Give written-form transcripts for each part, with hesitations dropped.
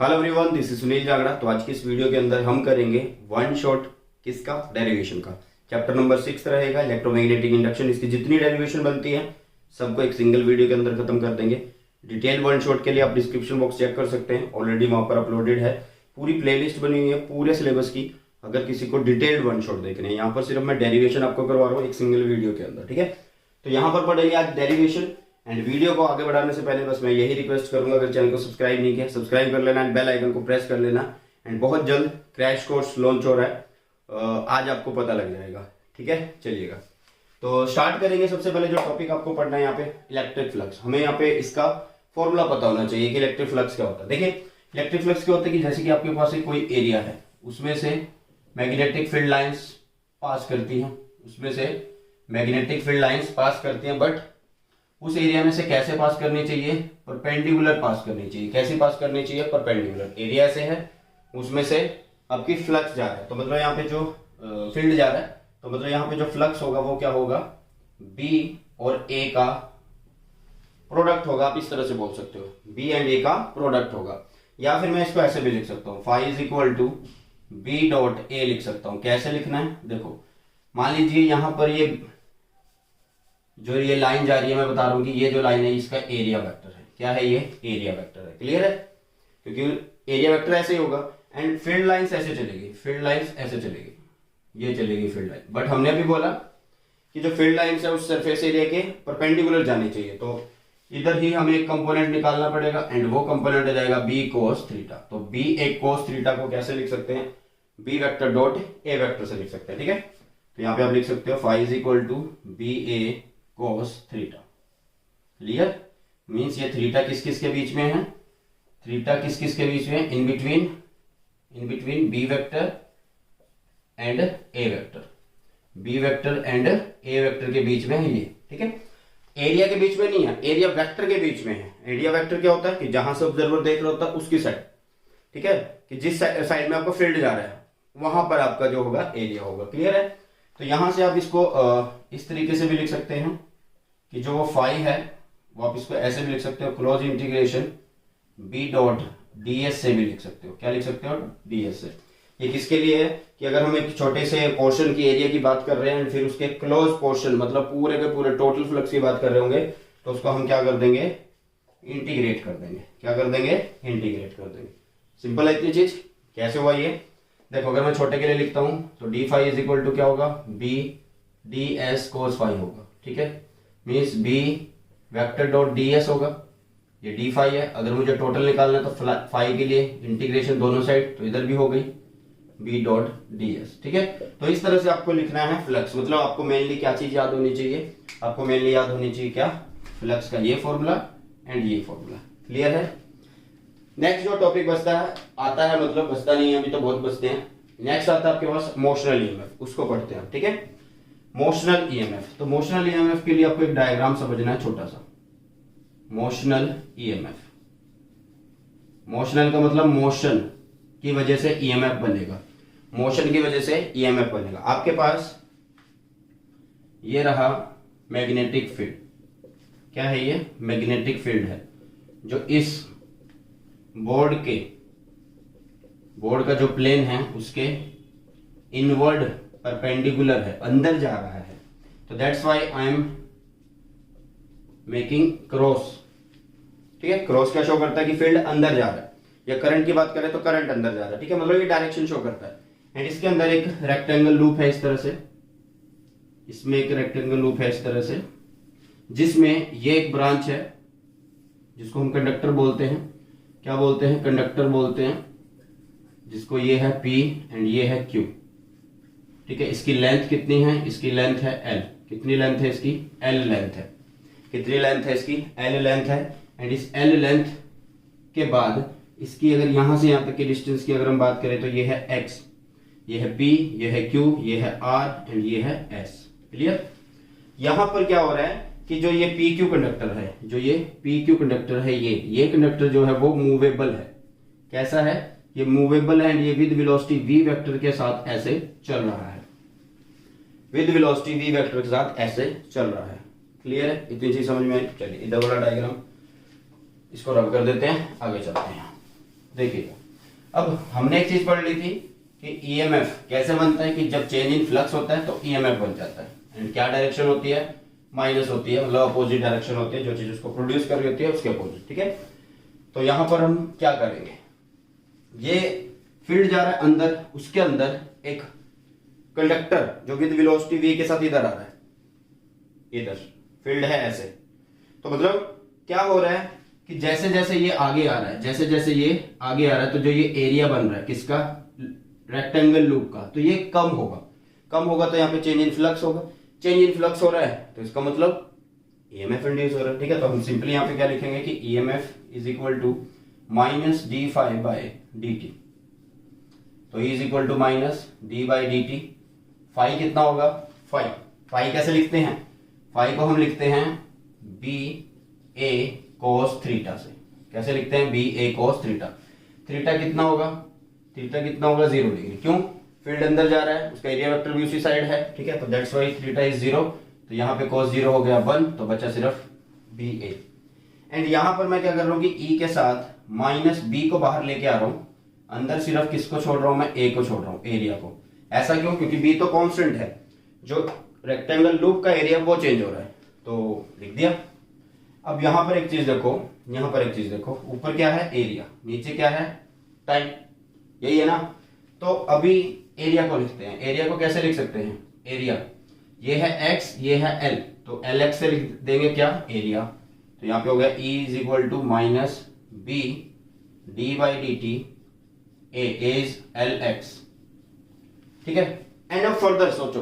Hello everyone, this is Sunil Jagra. तो आज की इस वीडियो के अंदर हम करेंगे वन शॉट किसका डेरिवेशन का। चैप्टर नंबर 6 रहेगा इलेक्ट्रोमैग्नेटिक इंडक्शन। इसकी जितनी डेरिवेशन बनती है सबको एक सिंगल वीडियो के अंदर खत्म कर देंगे। डिटेल वन शॉट के लिए आप डिस्क्रिप्शन बॉक्स चेक कर सकते हैं, ऑलरेडी वहां पर अपलोडेड है। पूरी प्लेलिस्ट बनी हुई है पूरे सिलेबस की, अगर किसी को डिटेल्ड वन शॉट देखने हैं। यहाँ पर सिर्फ मैं डेरिवेशन आपको करवा रहा हूँ एक सिंगल वीडियो के अंदर, ठीक है। तो यहाँ पर पढ़ेंगे आज डेरिवेशन। एंड वीडियो को आगे बढ़ाने से पहले बस मैं यही रिक्वेस्ट करूंगा, अगर चैनल को सब्सक्राइब नहीं किया सब्सक्राइब कर लेना एंड बेल आइकन को प्रेस कर लेना। एंड बहुत जल्द क्रैश कोर्स लॉन्च हो रहा है, आज आपको पता लग जाएगा, ठीक है। चलिएगा तो स्टार्ट करेंगे। सबसे पहले जो टॉपिक आपको पढ़ना है यहाँ पे इलेक्ट्रिक फ्लक्स। हमें यहाँ पे इसका फॉर्मूला पता होना चाहिए कि इलेक्ट्रिक फ्लक्स क्या होता है। देखिए इलेक्ट्रिक फ्लक्स क्या होता है कि जैसे कि आपके पास एक कोई एरिया है, उसमें से मैग्नेटिक फील्ड लाइंस पास करती हैं, बट उस एरिया में से कैसे पास करनी चाहिए, परपेंडिकुलर पास करनी चाहिए। कैसी पास करनी चाहिए, परपेंडिकुलर। एरिया से है, उसमें से आपकी फ्लक्स जा रहा है, तो मतलब यहाँ पे जो फील्ड जा रहा है, तो मतलब यहाँ पे जो फ्लक्स होगा वो क्या होगा, बी और ए का प्रोडक्ट होगा। आप इस तरह से बोल सकते हो, बी एंड ए का प्रोडक्ट होगा। या फिर मैं इसको ऐसे भी लिख सकता हूँ, phi is equal to B dot A लिख सकता हूँ। कैसे लिखना है, देखो मान लीजिए यहाँ पर ये लाइन जा रही है, मैं बता रहा हूं कि ये जो लाइन है इसका एरिया वेक्टर है। क्या है ये, एरिया वेक्टर है। क्लियर है, क्योंकि एरिया वेक्टर ऐसे ही होगा। एंड फील्ड लाइंस ऐसे चलेगी, ये चलेगी फील्ड लाइन। बट हमने अभी बोला कि जो फील्ड लाइंस है उस सरफेस एरिया के परपेंडिकुलर जानी चाहिए, तो इधर ही हमें एक कंपोनेंट निकालना पड़ेगा एंड वो कंपोनेंट आ जाएगा बी कोस थीटा। तो बी ए कोस थीटा को कैसे लिख सकते हैं, B vector dot A vector से लिख सकते हैं, ठीक है। तो यहाँ पे आप लिख सकते हो phi is equal to B A cos theta. Clear, means ये थीटा किस किस के बीच में है, in between B vector and A vector, के बीच में है ये, ठीक है। एरिया के बीच में नहीं है, एरिया वेक्टर के बीच में है। एरिया वेक्टर क्या होता है कि जहां से ऑब्जर्वर देख रहा होता है उसकी साइड, ठीक है, कि जिस साइड में आपको फील्ड जा रहा है वहां पर आपका जो होगा एरिया होगा। क्लियर है। तो यहां से आप इसको इस तरीके से भी लिख सकते हैं कि जो वो फाई है वो आप इसको ऐसे भी लिख सकते हो, close integration B dot ds से भी लिख सकते हो। क्या लिख सकते हो, ds से। ये किसके लिए है कि अगर हम एक छोटे से पोर्शन की एरिया की बात कर रहे हैं फिर उसके क्लोज पोर्शन मतलब पूरे के पूरे टोटल फ्लक्स की बात कर रहे होंगे, तो उसको हम क्या कर देंगे, इंटीग्रेट कर देंगे। सिंपल है इतनी चीज। कैसे हुआ ये देखो, अगर मैं छोटे के लिए लिखता हूं तो D phi is equal to क्या होगा, B D S cos phi होगा, ठीक है। Means B vector dot D S होगा, ये डी फाई है। अगर मुझे टोटल निकालना है तो फाई के लिए इंटीग्रेशन दोनों साइड, तो इधर भी हो गई बी डॉट डी एस, ठीक है। तो इस तरह से आपको लिखना है फ्लक्स। मतलब आपको मेनली क्या चीज याद होनी चाहिए, क्या, फ्लक्स का ये फॉर्मूला एंड ये फॉर्मूला। क्लियर है। नेक्स्ट जो टॉपिक बचता है मतलब बचता नहीं है, अभी तो बहुत बचते हैं। नेक्स्ट आता है आपके पास मोशनल ईएमएफ, उसको पढ़ते हैं, ठीक है। मोशनल ईएमएफ, तो मोशनल ईएमएफ के लिए आपको एक डायग्राम समझना है छोटा सा। मोशनल ईएमएफ, मोशनल का मतलब मोशन की वजह से ईएमएफ बनेगा, आपके पास ये रहा मैग्नेटिक फील्ड। क्या है ये, मैग्नेटिक फील्ड है जो इस बोर्ड का जो प्लेन है उसके इनवर्ड परपेंडिकुलर है, अंदर जा रहा है। तो that's why I am making cross, ठीक है। क्रॉस क्या शो करता है कि फील्ड अंदर जा रहा है, या करंट की बात करें तो करंट अंदर जा रहा है, ठीक है। मतलब ये डायरेक्शन शो करता है। एंड इसके अंदर एक रेक्टेंगल लूप है इस तरह से, जिसमें ये एक ब्रांच है जिसको हम कंडक्टर बोलते हैं। क्या बोलते हैं, कंडक्टर बोलते हैं, जिसको ये है P एंड ये है Q, ठीक है। इसकी लेंथ कितनी है, इसकी लेंथ है L। कितनी लेंथ है इसकी, L लेंथ है। कितनी लेंथ है इसकी, L लेंथ है। एंड इस L लेंथ के बाद इसकी अगर यहां से यहां तक की डिस्टेंस की अगर हम बात करें तो ये है X, ये है P, ये है Q, ये है R एंड ये है S। क्लियर। यहां पर क्या हो रहा है कि जो ये PQ कंडक्टर है, ये कंडक्टर जो है वो मूवेबल है। कैसा है, ये मूवेबल है एंड ये विद वेलोसिटी v वेक्टर के साथ ऐसे चल रहा है, क्लियर है। इतनी चीज समझ में आई। चलिए इधर वाला डायग्राम इसको रब कर देते हैं, आगे चलते हैं। देखिएगा, अब हमने एक चीज पढ़ ली थी कि ईएमएफ कैसे बनता है, कि जब चेंज इन फ्लक्स होता है तो ईएमएफ बन जाता है। एंड क्या डायरेक्शन होती है, माइनस होती है, मतलब अपोजिट डायरेक्शन होती है, जो चीज उसको प्रोड्यूस कर रही होती है उसके अपोजिट। ठीक है, तो यहां पर हम क्या करेंगे, ये फील्ड जा रहा है अंदर, उसके अंदर एक कंडक्टर जो विद वेलोसिटी v के साथ इधर आ रहा है, इधर फील्ड है ऐसे। तो मतलब क्या हो रहा है कि जैसे जैसे ये आगे आ रहा है, जैसे जैसे ये आगे आ रहा है, तो जो ये एरिया बन रहा है किसका, रेक्टेंगल लूप का, तो ये कम होगा। कम होगा तो यहाँ पे चेंज इन फ्लक्स होगा। चेंज इन फ्लक्स हो रहा है तो इसका मतलब ईएमएफ इंड्यूस हो रहा है। ठीक है, तो हम सिंपली यहाँ पे क्या लिखेंगे कि EMF is equal to minus D phi by D T. तो is equal to minus D by D T. Phi कितना होगा, फाई, फाई कैसे लिखते हैं, फाई को हम लिखते हैं बी ए कोस थीटा से। कैसे लिखते हैं, B A cos theta. Theta कितना होगा, थीटा कितना होगा 0 डिग्री। क्यों, फील्ड अंदर जा रहा है, उसका एरिया वेक्टर भी उसी साइड है। ठीक है, तो दैट्स व्हाई थीटा इज 0। तो यहाँ पे cos 0 हो गया 1, तो बचा सिर्फ बी ए। एंड यहाँ पर मैं क्या कर रहा हूँ कि ई के साथ माइनस बी को बाहर लेके आ रहा हूँ, अंदर सिर्फ किसको छोड़ रहा हूँ, मैं ए को छोड़ रहा हूँ, एरिया को। ऐसा क्यों, क्योंकि बी तो कांस्टेंट है, जो रेक्टेंगल लूप का एरिया वो चेंज हो रहा है, तो लिख दिया। अब यहाँ पर एक चीज देखो, यहाँ पर एक चीज देखो, ऊपर क्या है एरिया, नीचे क्या है टाइम, यही है ना। तो अभी एरिया को लिखते हैं। एरिया को कैसे लिख सकते हैं, एरिया ये है x, ये है l, तो lx से लिख देंगे क्या, एरिया। तो यहाँ पे हो गया E is equal to minus B D by D T, A is L X. ठीक है, एंड अब फर्दर सोचो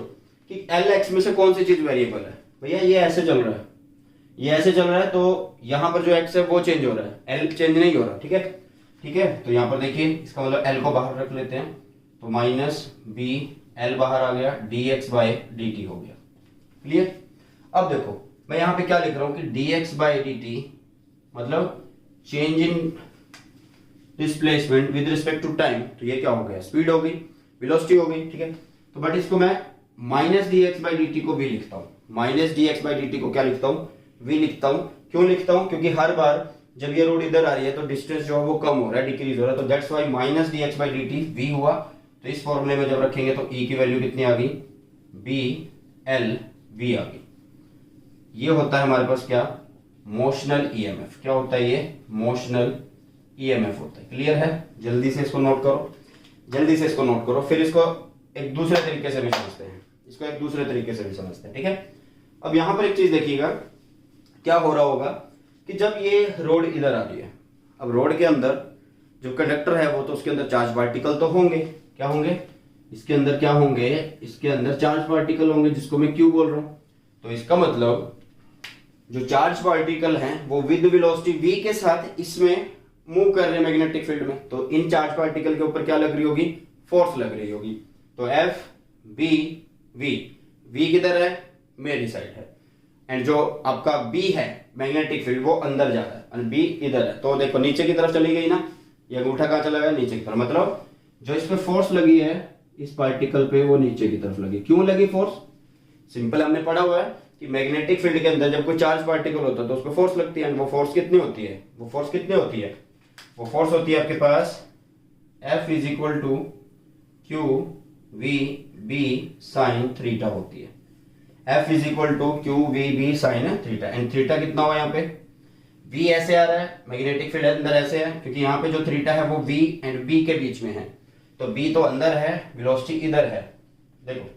कि एल एक्स में से कौन सी चीज वेरिएबल है। भैया ये ऐसे चल रहा है, ये ऐसे चल रहा है, तो यहाँ पर जो x है वो चेंज हो रहा है, l चेंज नहीं हो रहा। ठीक है, ठीक है, तो यहाँ पर देखिए इसका मतलब l को बाहर रख लेते हैं, तो माइनस बी, l बाहर आ गया, dx बाय dt हो गया। क्लियर। अब देखो मैं यहाँ पे क्या लिख रहा हूँ कि dx बाय dt मतलब change in displacement with respect to time. तो ये क्या हो गया, स्पीड हो गई, वेलोसिटी हो गई। ठीक है, तो बट इसको मैं माइनस dx बाय dt को भी लिखता हूँ, माइनस dx बाय dt को क्या लिखता हूँ, v लिखता हूँ। क्यों लिखता हूँ, क्योंकि हर बार जब ये रोड इधर आ रही है तो डिस्टेंस जो है वो कम हो रहा है, डिक्रीज हो रहा है, तो that's why minus dx by dt v हुआ। तो इस फॉर्मूले में जब रखेंगे तो e की वैल्यू कितनी आ गई, बी एल वी आ गई। ये होता है हमारे पास क्या, मोशनल ईएमएफ। क्या होता है ये, मोशनल ईएमएफ होता है। क्लियर है, जल्दी से इसको नोट करो, जल्दी से इसको नोट करो, फिर इसको एक दूसरे तरीके से भी समझते हैं, इसको एक दूसरे तरीके से भी समझते हैं। ठीक है, अब यहां पर एक चीज देखिएगा, क्या हो रहा होगा कि जब ये रोड इधर आ रही है, अब रोड के अंदर जो कंडक्टर है वो तो उसके अंदर चार्ज पार्टिकल तो होंगे, क्या होंगे, इसके अंदर क्या होंगे, इसके अंदर चार्ज पार्टिकल होंगे, जिसको मैं क्यू बोल रहा हूं। तो इसका मतलब जो चार्ज पार्टिकल हैं वो विद वेलोसिटी v के साथ इसमें मूव कर रहे हैं मैग्नेटिक फील्ड में, तो इन चार्ज पार्टिकल के ऊपर क्या लग रही होगी, फोर्स लग रही होगी। तो एफ बी वी, v किधर है, मेरी साइड है, एंड जो आपका b है मैग्नेटिक फील्ड वो अंदर जा रहा है और b इधर है। तो देखो नीचे की तरफ चली गई ना, ये अंगूठा कहाँ चला गया, नीचे की तरफ। मतलब जो इस पे फोर्स लगी है इस पार्टिकल पे वो नीचे की तरफ लगी। क्यों लगी फोर्स, सिंपल हमने पढ़ा हुआ है कि मैग्नेटिक फील्ड के अंदर जब कोई चार्ज पार्टिकल होता है तो उस पर फोर्स लगती है। वो फोर्स कितनी होती है, वो फोर्स कितनी होती है, वो फोर्स होती है आपके पास F is equal to Q V B sine theta होती है। F is equal to Q V B sine theta, and theta कितना हुआ यहाँ पे, V ऐसे आ रहा है, मैग्नेटिक फील्ड अंदर ऐसे है, क्योंकि यहाँ पे जो थीटा है वो V एंड B के बीच में है, तो B तो अंदर है, वेलोसिटी इधर है। देखो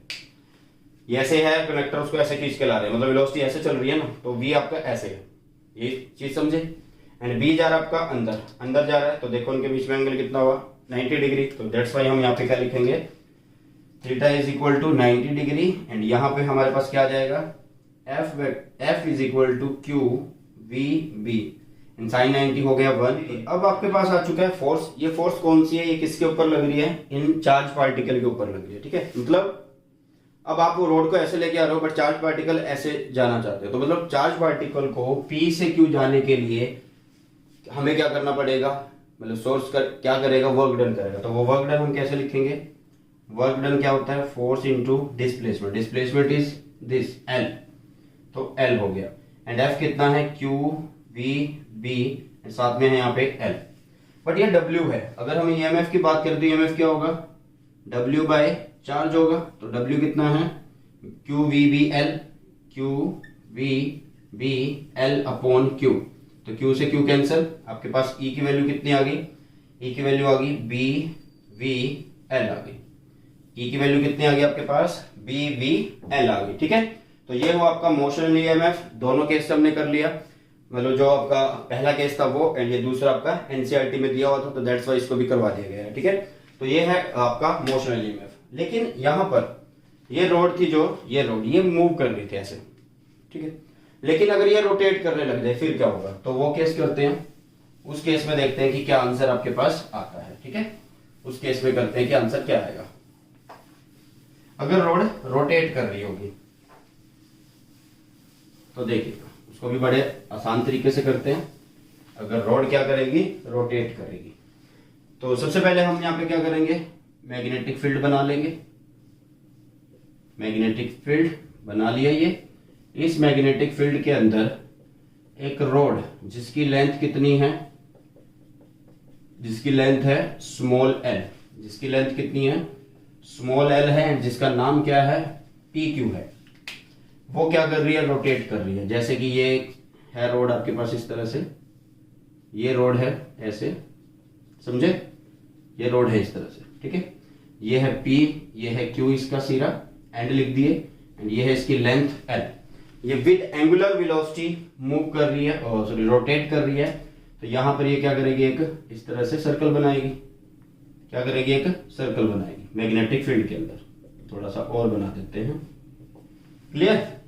ये ऐसे है, कनेक्टर उसको ऐसे खींच के ला रहे हैं, मतलब वेलोसिटी ऐसे चल रही है ना, तो V आपका ऐसे है, ये चीज समझे। एंड B जा रहा है आपका अंदर, अंदर जा रहा है, तो देखो उनके बीच में एंगल कितना हुआ, 90 डिग्री। तो दैट्स वाई हम यहाँ पे क्या लिखेंगे, theta is equal to 90 degree, and यहाँ पे हमारे पास क्या आ जाएगा, F is equal to Q V B, and sine 90 हो गया 1। अब आपके पास आ चुका है फोर्स। ये फोर्स कौन सी है, ये किसके ऊपर लग रही है, इन चार्ज पार्टिकल के ऊपर लग रही है। ठीक है, मतलब अब आप वो रोड को ऐसे लेके आ रहे हो बट चार्ज पार्टिकल ऐसे जाना चाहते हो, तो मतलब चार्ज पार्टिकल को P से Q जाने के लिए हमें क्या करना पड़ेगा, मतलब सोर्स क्या करेगा, वर्क डन करेगा। तो वो वर्क डन हम कैसे लिखेंगे, वर्क डन क्या होता है, force into displacement, displacement is this L, तो L हो गया, एंड F कितना है, Q V B, साथ में है यहाँ पे L। बट ये W है। अगर हम EMF की बात करें तो EMF क्या होगा, W बाय चार्ज होगा। तो W कितना है, QVBL, QVBL अपॉन Q। तो Q से Q कैंसिल, आपके पास E की वैल्यू कितनी आ गई, E की वैल्यू आ गई BVL आ गई। E की वैल्यू कितनी आ गई आपके पास, BVL आ गई। ठीक है, तो ये हुआ आपका मोशनल EMF। दोनों केस हमने कर लिया, मतलब जो आपका पहला केस था वो, एंड ये दूसरा आपका एनसीईआरटी में दिया हुआ था, तो दैट्स वाई इसको भी करवा दिया गया है। ठीक है, तो ये है आपका मोशनल EMF। लेकिन यहां पर ये रोड थी, जो ये रोड ये मूव कर रही थी ऐसे, ठीक है, लेकिन अगर ये रोटेट करने लग जाए फिर क्या होगा, तो वो केस करते हैं। उस केस में देखते हैं कि क्या आंसर आपके पास आता है। ठीक है, उस केस में करते हैं कि आंसर क्या आएगा। अगर रोड रोटेट कर रही होगी तो देखिएगा, उसको भी बड़े आसान तरीके से करते हैं। अगर रोड क्या करेगी, रोटेट करेगी, तो सबसे पहले हम यहाँ पे क्या करेंगे, मैग्नेटिक फील्ड बना लेंगे। मैग्नेटिक फील्ड बना लिया। ये इस मैग्नेटिक फील्ड के अंदर एक रोड जिसकी लेंथ कितनी है, जिसकी लेंथ है स्मॉल एल, जिसकी लेंथ कितनी है, स्मॉल एल है, जिसका नाम क्या है, PQ है। वो क्या कर रही है, रोटेट कर रही है। जैसे कि ये है रोड आपके पास इस तरह से, ये रोड है ऐसे, समझे, ये रोड है इस तरह से। ठीक है, ये है P, ये है Q इसका सिरा, एंड लिख दिए, एंड ये है इसकी लेंथ L। ये विद एंगुलर वेलोसिटी मूव कर रही है, और सॉरी रोटेट कर रही है। तो यहां पर ये क्या करेगी, एक इस तरह से सर्कल बनाएगी। क्या करेगी, एक सर्कल बनाएगी मैग्नेटिक फील्ड के अंदर। थोड़ा सा और बना देते हैं, क्लियर।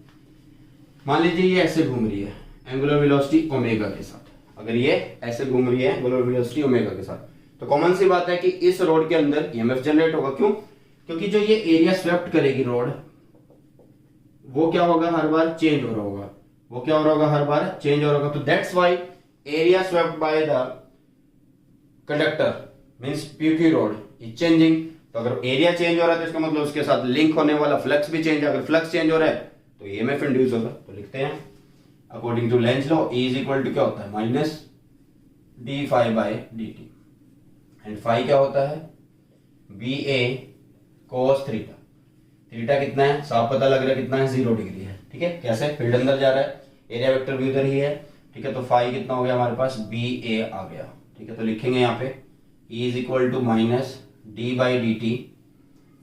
मान लीजिए ये ऐसे घूम रही है एंगुलर वेलोसिटी ओमेगा के साथ। अगर ये ऐसे घूम रही है एंगुलर वेलोसिटी ओमेगा के साथ, तो कॉमन सी बात है कि इस रोड के अंदर EMF जनरेट होगा। क्यों, क्योंकि जो ये एरिया स्वेप्ट करेगी रोड, वो क्या होगा, हर बार चेंज हो रहा होगा। वो क्या हो रहा होगा, हर बार चेंज हो रहा होगा। तो that's why area swept by the conductor means PQ road is changing. तो अगर एरिया चेंज हो रहा है तो इसका मतलब उसके साथ लिंक होने वाला फ्लक्स भी चेंज है। अगर फ्लक्स चेंज हो रहा है तो EMF इंड्यूस होगा। तो लिखते हैं according to Lenz law E is equal to क्या होता है, minus d phi by dt, and phi क्या होता है, BA cos थीटा। थीटा कितना है, साफ पता लग रहा है कितना है, 0 डिग्री है। ठीक है, कैसे, फील्ड अंदर जा रहा है, एरिया वेक्टर भी उधर ही है। ठीक है, तो फाई कितना हो गया हमारे पास, BA आ गया। ठीक है, तो लिखेंगे यहाँ पे E is equal to minus d by D T,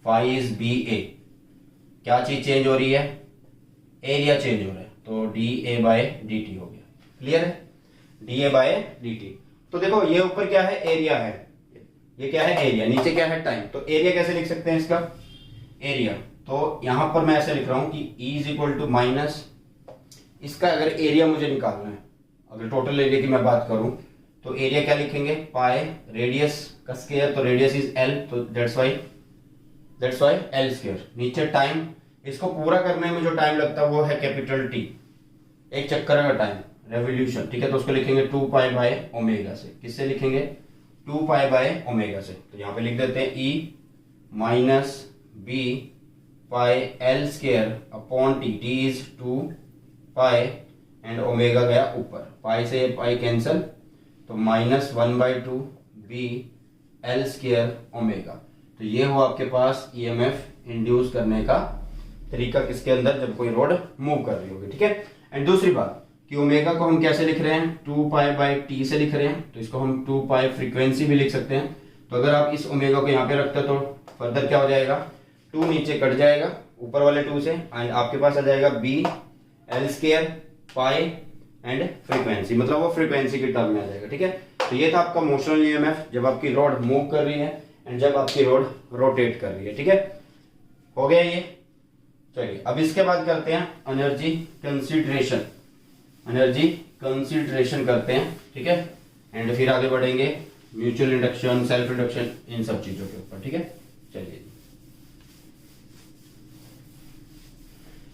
phi is BA। क्या चीज चेंज हो रही है, एरिया चेंज हो रहा है, तो DA बाय dt हो गया। क्लियर है, DA बाय dt। तो देखो ये ऊपर क्या है, एरिया है, ये क्या है, एरिया, नीचे क्या है, टाइम। तो एरिया कैसे लिख सकते हैं इसका, एरिया, तो यहां पर मैं ऐसे लिख रहा हूं कि E is equal to minus, इसका अगर एरिया मुझे निकालना है, अगर टोटल एरिया की मैं बात करूं, तो एरिया क्या लिखेंगे, पाई रेडियस का स्क्वायर, तो रेडियस इज L, तो दैट्स वाई L स्क्वायर। नीचे टाइम, इसको पूरा करने में जो टाइम लगता है वो है कैपिटल T, एक चक्कर का टाइम, रेवोल्यूशन। ठीक है, तो उसको लिखेंगे 2 पाई बाय ओमेगा से। किससे लिखेंगे, 2 पाई बाय ओमेगा से। तो यहाँ पे लिख देते हैं E minus B pi L square upon T, T is 2 pi, and omega गया ऊपर, पाई से पाई कैंसल, तो minus 1/2 B L square omega. तो ये हो आपके पास EMF इंड्यूस करने का तरीका किसके अंदर, जब कोई रोड मूव कर रही होगी। ठीक है, एंड दूसरी बात कि ओमेगा को हम कैसे लिख रहे हैं, 2 पाई बाय टी से लिख रहे हैं, तो इसको हम 2 पाई फ्रीक्वेंसी भी लिख सकते हैं। तो अगर आप इस ओमेगा को यहाँ पे रखते हो तो फर्दर क्या हो जाएगा, 2 नीचे कट जाएगा ऊपर वाले 2 से, एंड आपके पास आ जाएगा B L square pi and frequency, मतलब वो फ्रीक्वेंसी की टर्म में आ जाएगा। ठीक है, तो ये था आपका मोशनल EMF जब आपकी रोड मूव कर रही है एंड जब आपकी रोड रोटेट कर रही है। ठीक है, हो गया ये। चलिए अब इसके बाद करते हैं एनर्जी कंसीडरेशन, एनर्जी कंसीडरेशन करते हैं। ठीक है, एंड फिर आगे बढ़ेंगे म्यूचुअल इंडक्शन, सेल्फ इंडक्शन, इन सब चीजों के ऊपर। ठीक है, चलिए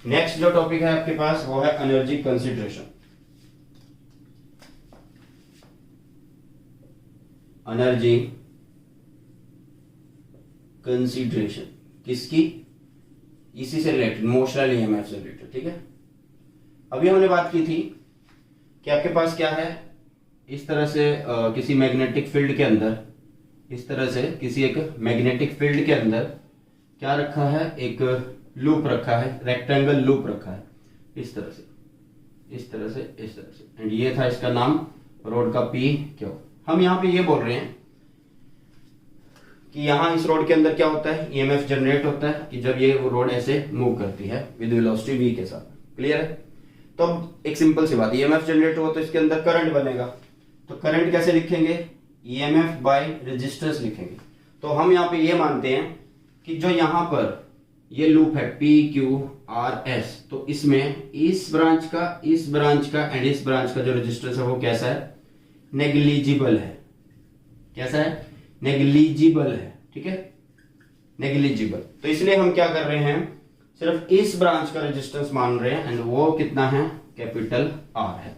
नेक्स्ट जो टॉपिक है आपके पास वो है एनर्जी कंसीडरेशन। एनर्जी कंसीडरेशन किसकी, इसी से रिलेटेड, मोशनल EMF से रिलेटेड। ठीक है, अभी हमने बात की थी कि आपके पास क्या है, इस तरह से किसी मैग्नेटिक फील्ड के अंदर, इस तरह से किसी एक मैग्नेटिक फील्ड के अंदर क्या रखा है, एक लूप रखा है, रेक्टेंगल लूप रखा है, इस तरह से, इस तरह से, इस तरह से, एंड ये था इसका नाम रोड का पी क्यू। हम यहाँ पे ये बोल रहे हैं कि यहाँ इस रोड के अंदर क्या होता है, ईएमएफ जनरेट होता है कि जब ये रोड ऐसे मूव करती है विद वेलोसिटी v के साथ। क्लियर है? तो अब एक सिंपल सी बात, ईएमएफ जनरेट हुआ तो इसके अंदर करंट बनेगा, तो करंट कैसे लिखेंगे, ईएमएफ बाय रेजिस्टेंस लिखेंगे। तो हम यहाँ पे ये मानते हैं कि जो यहाँ पर ये लूप है पी क्यू आर एस, तो इसमें इस ब्रांच का एंड इस ब्रांच का जो रेजिस्टेंस है वो कैसा है, नेग्लिजिबल है। कैसा है? नेग्लिजिबल है। ठीक है, नेग्लिजिबल। तो इसलिए हम क्या कर रहे हैं, सिर्फ इस ब्रांच का रेजिस्टेंस मान रहे हैं एंड वो कितना है, कैपिटल आर है।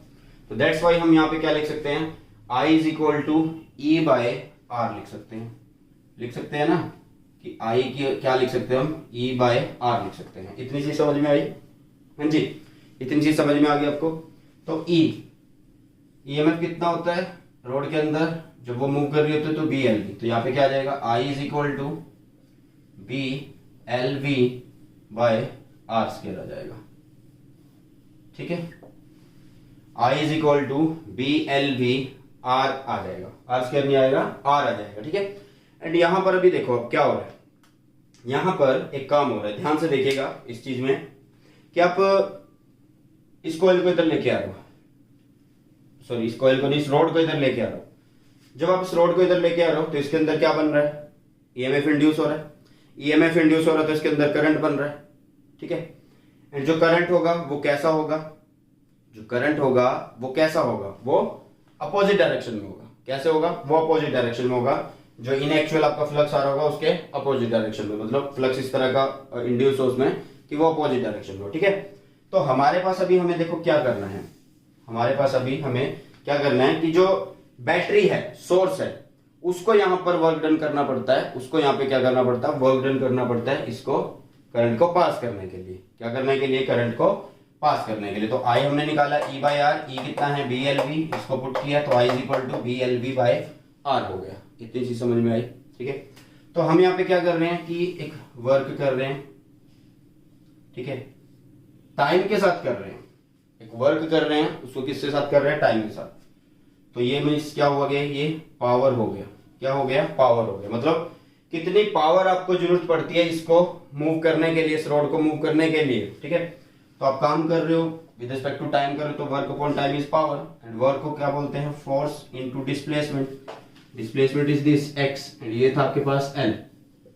तो दैट्स वाई हम यहाँ पे क्या लिख सकते हैं, I is equal to E by R लिख सकते हैं ना, कि I की क्या लिख सकते हैं हम, E बाय आर लिख सकते हैं। इतनी चीज समझ में आई? हाँ जी, इतनी चीज समझ में आ गई आपको। तो ईएमएफ कितना होता है रोड के अंदर जब वो मूव कर रही होती है, तो बी एल वी। तो यहाँ पे क्या आ जाएगा, I is equal to B L V by R square आ जाएगा। ठीक है, I is equal to B L V R आ जाएगा, आर स्क्वायर नहीं आएगा, आर आ जाएगा। ठीक है, एंड यहां पर अभी देखो अब क्या हो रहा है, यहां पर एक काम हो रहा है, ध्यान से देखिएगा इस चीज में कि आप इस कॉइल को इधर लेके आ रहे हो, सॉरी इस कॉइल को नहीं, इस रोड को इधर लेके आ रहे हो। जब आप इस रोड को इधर लेके आ रहे हो तो इसके अंदर क्या बन रहा है, ईएमएफ इंड्यूस हो रहा है। ईएमएफ इंड्यूस हो रहा है तो इसके अंदर करंट बन रहा है। ठीक है, एंड जो करंट होगा वो कैसा होगा, जो करंट होगा वो कैसा होगा, वो अपोजिट डायरेक्शन में होगा। कैसे होगा, वो अपोजिट डायरेक्शन में होगा। जो इन एक्चुअल आपका फ्लक्स आ रहा होगा उसके अपोजिट डायरेक्शन में, मतलब फ्लक्स इस तरह का इंड्यूस हो उसमें कि वो अपोजिट डायरेक्शन में हो। ठीक है, तो हमारे पास अभी हमें देखो क्या करना है, हमारे पास अभी हमें क्या करना है कि जो बैटरी है, सोर्स है, उसको यहां पर वर्क डन करना पड़ता है। उसको यहाँ पे क्या करना पड़ता है, वर्क डन करना पड़ता है इसको करंट को पास करने के लिए। क्या करने के लिए, करंट को पास करने के लिए। तो आई हमने निकाला ई बाय आर, ई कितना है बी एल वी, इसको पुट किया तो I is equal to B L V by R हो गया। इतनी चीज समझ में आई? ठीक है, तो हम यहाँ पे क्या कर रहे हैं कि एक वर्क कर रहे हैं। ठीक है, टाइम के साथ कर रहे हैं, एक वर्क कर रहे हैं, उसको किसके साथ कर रहे हैं, टाइम के साथ। तो ये मीन्स क्या हो गया, ये पावर हो गया। क्या हो गया, पावर हो गया। मतलब कितनी पावर आपको जरूरत पड़ती है इसको मूव करने के लिए, इस रोड को मूव करने के लिए। ठीक है, तो आप काम कर रहे हो विद रिस्पेक्ट टू टाइम कर रहे हो, तो work upon time is power. And work को क्या बोलते हैं, force into displacement. Displacement is this x, and ये था आपके पास एल।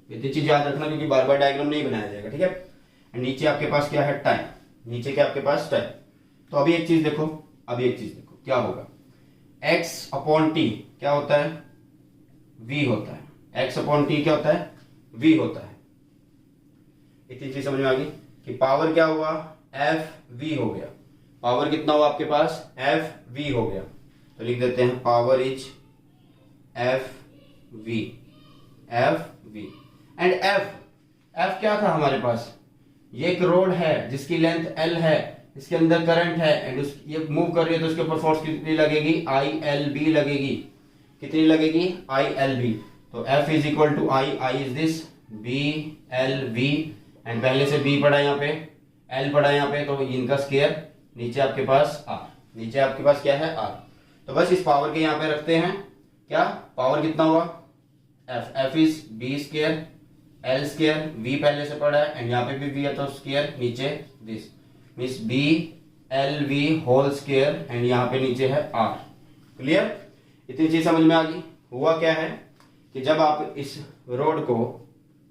इतनी चीज याद रखना क्योंकि बार बार डायग्राम नहीं बनाया जाएगा। ठीक है, एंड नीचे आपके पास क्या है, टाइम। नीचे क्या आपके पास, टाइम। तो अभी एक चीज देखो, अभी एक चीज देखो क्या होगा, एक्स अपॉन टी क्या होता है, वी होता है। एक्स अपॉन टी क्या होता है, वी होता है। इतनी चीज समझ में आ गई कि पावर क्या हुआ, एफ वी हो गया। पावर कितना हुआ आपके पास, एफ वी हो गया। तो लिख देते हैं power is F V, F V. And F क्या था हमारे पास, ये एक रोड है जिसकी लेंथ एल है, इसके अंदर करंट है एंड ये मूव कर रही है, तो उसके ऊपर फोर्स कितनी लगेगी, आई एल बी लगेगी। कितनी लगेगी, आई एल बी। तो F is equal to I is this B L V, and पहले से बी पड़ा यहाँ पे, एल पड़ा यहाँ पे, तो इनका स्क्वायर, नीचे आपके पास आर, नीचे आपके पास क्या है, आर। तो बस इस पावर के यहाँ पे रखते हैं, क्या पावर कितना हुआ, F, F is B square L square, V पहले से पड़ा है एंड यहाँ पे भी वी है तो स्क्वायर, नीचे this means B L V whole square, and यहाँ पे नीचे है आर। क्लियर? इतनी चीज समझ में आ गई। हुआ क्या है कि जब आप इस रोड को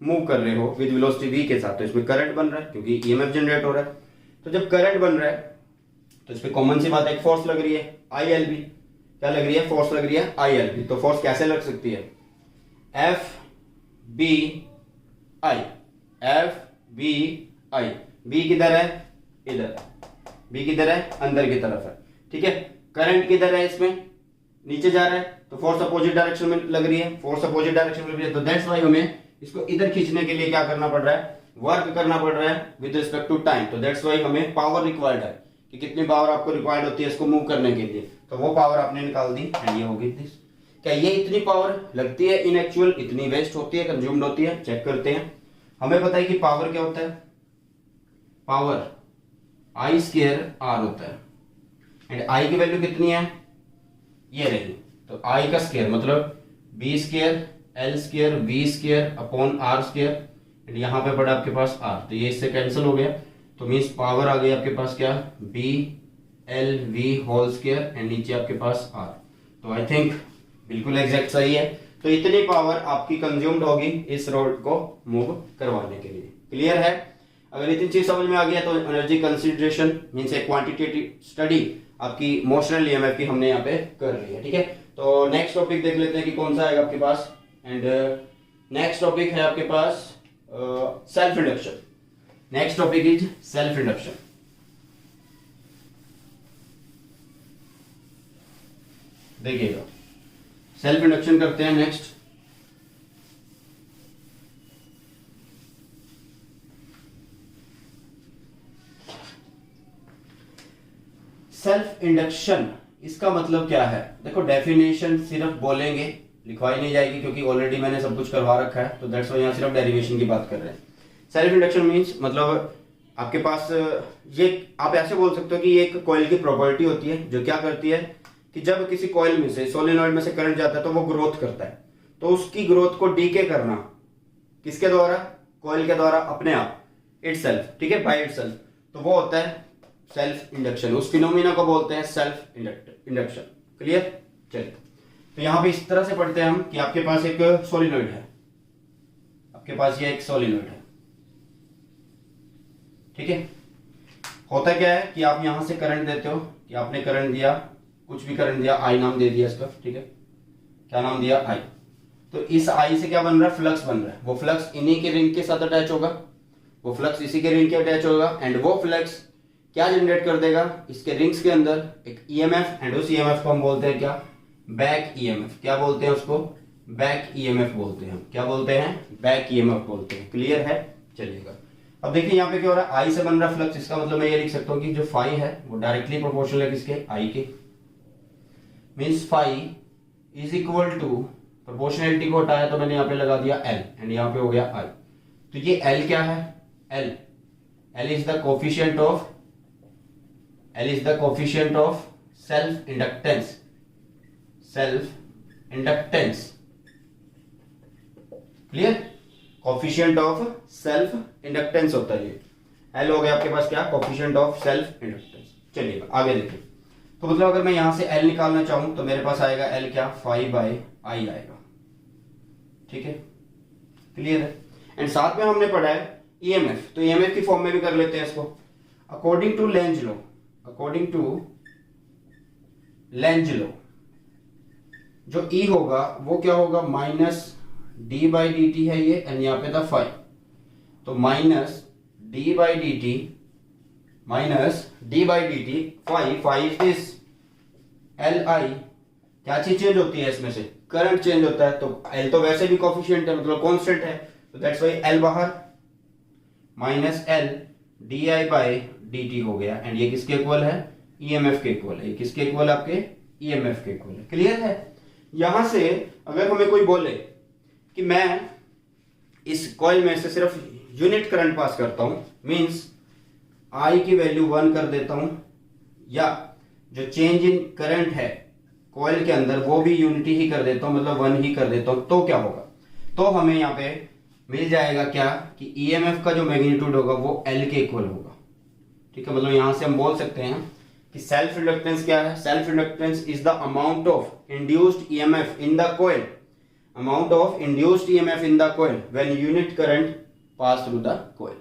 मूव कर रहे हो विद वेलोसिटी v के साथ, तो इसमें करंट बन रहा है क्योंकि ईएमएफ जनरेट हो रहा है। तो जब करंट बन रहा है तो इसमें कॉमन सी बात है, एक फोर्स लग रही है आई एल बी। क्या लग रही है, फोर्स लग रही है आई एल बी। तो फोर्स कैसे लग सकती है, F B I, F B I. B किधर है, इधर। बी किधर है, अंदर की तरफ है। ठीक है, करंट किधर है, इसमें नीचे जा रहा है, तो फोर्स अपोजिट डायरेक्शन में लग रही है, फोर्स अपोजिट डायरेक्शन में लग रही है। तो दैट्स व्हाई हमें इसको इधर खींचने के लिए क्या करना पड़ रहा है, वर्क करना पड़ रहा है विद रिस्पेक्ट टू टाइम। तो दैट्स व्हाई हमें पावर रिक्वायर्ड है कि कितनी पावर आपको रिक्वायर्ड होती है इसको मूव करने के लिए। तो वो पावर आपने निकाल दी एंड ये होगी दिस। क्या ये इतनी पावर लगती है इन एक्चुअल, इतनी वेस्ट होती है, कंज्यूम्ड होती है? चेक करते हैं। हमें पता है कि पावर क्या होता है, पावर आई स्क्वायर आर होता है एंड आई की वैल्यू कितनी है, ये रही। तो आई का स्क्वायर मतलब B square L square V square upon R square and यहाँ पे पड़ा आपके पास आर, तो ये इससे कैंसिल हो गया। तो मीन्स पावर आ गई आपके पास क्या, B L V whole square and नीचे आपके पास आर। तो आई थिंक बिल्कुल एग्जैक्ट सही है। तो इतनी पावर आपकी कंज्यूम्ड होगी इस रोड को मूव करवाने के लिए। क्लियर है? अगर इतनी चीज समझ में आ गया तो एनर्जी कंसिडरेशन मीन्स ए क्वांटिटेटिव स्टडी आपकी मोशनल ईएमएफ की हमने यहाँ पे कर ली है। ठीक है, तो नेक्स्ट टॉपिक देख लेते हैं कि कौन सा आएगा आपके पास। एंड नेक्स्ट टॉपिक है आपके पास self induction. Next topic is self induction. देखिएगा, सेल्फ इंडक्शन करते हैं नेक्स्ट। सेल्फ इंडक्शन इसका मतलब क्या है? देखो डेफिनेशन सिर्फ बोलेंगे, लिखवाई नहीं जाएगी क्योंकि ऑलरेडी मैंने सब कुछ करवा रखा है, तो दैट्स व्हाई यहाँ सिर्फ डेरिवेशन की बात कर रहे हैं। सेल्फ इंडक्शन मीन्स मतलब आपके पास ये आप ऐसे बोल सकते हो कि ये एक कॉइल की प्रॉपर्टी होती है जो क्या करती है कि जब किसी कॉइल में से सोलेनॉइड में से करंट जाता है तो वो ग्रोथ करता है, तो उसकी ग्रोथ को डीके करना किसके द्वारा, कॉइल के द्वारा अपने आप, इटसेल्फ। ठीक है, बाय इटसेल्फ, तो वो होता है सेल्फ इंडक्शन। उस फिनोमिना को बोलते हैं सेल्फ इंडक्शन। क्लियर? चलिए, तो यहां पे इस तरह से पढ़ते हैं हम कि आपके पास एक सोलिनॉइड है, आपके पास ये एक सोलिनॉइड है। ठीक है, होता क्या है कि आप यहां से करंट देते हो कि आपने करंट दिया, कुछ भी करंट दिया, आई नाम दे दिया इसका। ठीक है, क्या नाम दिया, आई। तो इस आई से क्या बन रहा है, फ्लक्स बन रहा है। वो फ्लक्स इन्हीं के रिंग के साथ अटैच होगा, वो फ्लक्स इसी के रिंग के अटैच होगा एंड वो फ्लक्स क्या जनरेट कर देगा, इसके रिंग्स के अंदर एक ईएमएफ एंड उस ईएमएफ को हम बोलते हैं क्या, बैक ईएमएफ। क्या बोलते हैं उसको, बैक ईएमएफ बोलते हैं। क्या बोलते हैं, बैक ईएमएफ बोलते हैं। क्लियर है? चलिएगा, अब देखिए यहाँ पे क्या हो रहा है, आई से बन रहा फ्लक्स, इसका मतलब मैं ये लिख सकता हूँ कि जो फाई है वो डायरेक्टली प्रोपोर्शनल है किसके, आई के। Means phi is equal to, proportionality को हटाया तो मैंने यहाँ पे लगा दिया एल एंड यहाँ पे हो गया आई। तो ये एल क्या है, L is the coefficient of, L is the coefficient of self inductance, self inductance. Clear? Coefficient of self inductance होता है ये। L हो गया आपके पास क्या, coefficient of self inductance। चलिए आगे देखिए, तो मतलब अगर मैं यहां से L निकालना चाहूं तो मेरे पास आएगा L क्या, फाई बाय आई आएगा। ठीक है, क्लियर है? एंड साथ में हमने पढ़ा है EMF, तो EMF की फॉर्म में भी कर लेते हैं इसको। According to Lenz law, according to Lenz law, जो E होगा वो क्या होगा, minus D by D T है ये एंड यहाँ पे था फाई, तो minus D by D T, minus D by D T phi, phi is L I. क्या चीज चेंज होती है इसमें से, करंट चेंज होता है। तो एल तो वैसे भी कोफिशिएंट है मतलब कांस्टेंट है, तो दैट्स व्हाई एल बाहर, minus L D I by D T हो गया एंड ये किसके इक्वल है, ईएमएफ के इक्वल है। ये किसके इक्वल है, आपके ईएमएफ के इक्वल है। क्लियर है? यहां से अगर हमें कोई बोले कि मैं इस कॉइल में से सिर्फ यूनिट करंट पास करता हूं, मींस आई की वैल्यू 1 कर देता हूं, या जो चेंज इन करंट है कॉइल के अंदर वो भी यूनिटी ही कर देता हूं, मतलब 1 ही कर देता हूं, तो क्या होगा, तो हमें यहां पे मिल जाएगा क्या कि ईएमएफ का जो मैग्नीट्यूड होगा वो एल के इक्वल होगा। ठीक है, मतलब यहां से हम बोल सकते हैं कि सेल्फ इंडक्टेंस क्या है, self inductance is the amount of induced EMF in the coil, amount of induced EMF in the coil when unit current pass through the coil,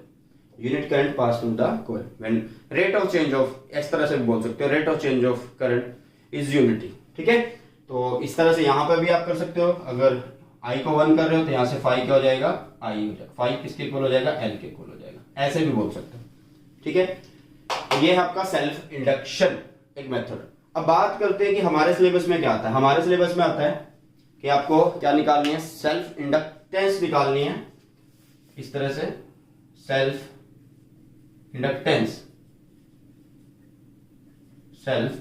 unit current pass through the coil when rate of change of, इस तरह से बोल सकते हो, rate of change of current is unity. ठीक है, तो इस तरह से यहां पर भी आप कर सकते हो। अगर आई को 1 कर रहे हो तो यहां से फाई क्या हो जाएगा, आई हो जाएगा, फाई किसके इक्वल हो जाएगा, एल के इक्वल हो जाएगा, ऐसे भी बोल सकते हो। ठीक है, तो ये है आपका सेल्फ इंडक्शन एक मेथड। अब बात करते हैं कि हमारे सिलेबस में क्या आता है। हमारे सिलेबस में आता है कि आपको क्या निकालनी है, सेल्फ इंडक्टेंस निकालनी है। इस तरह से self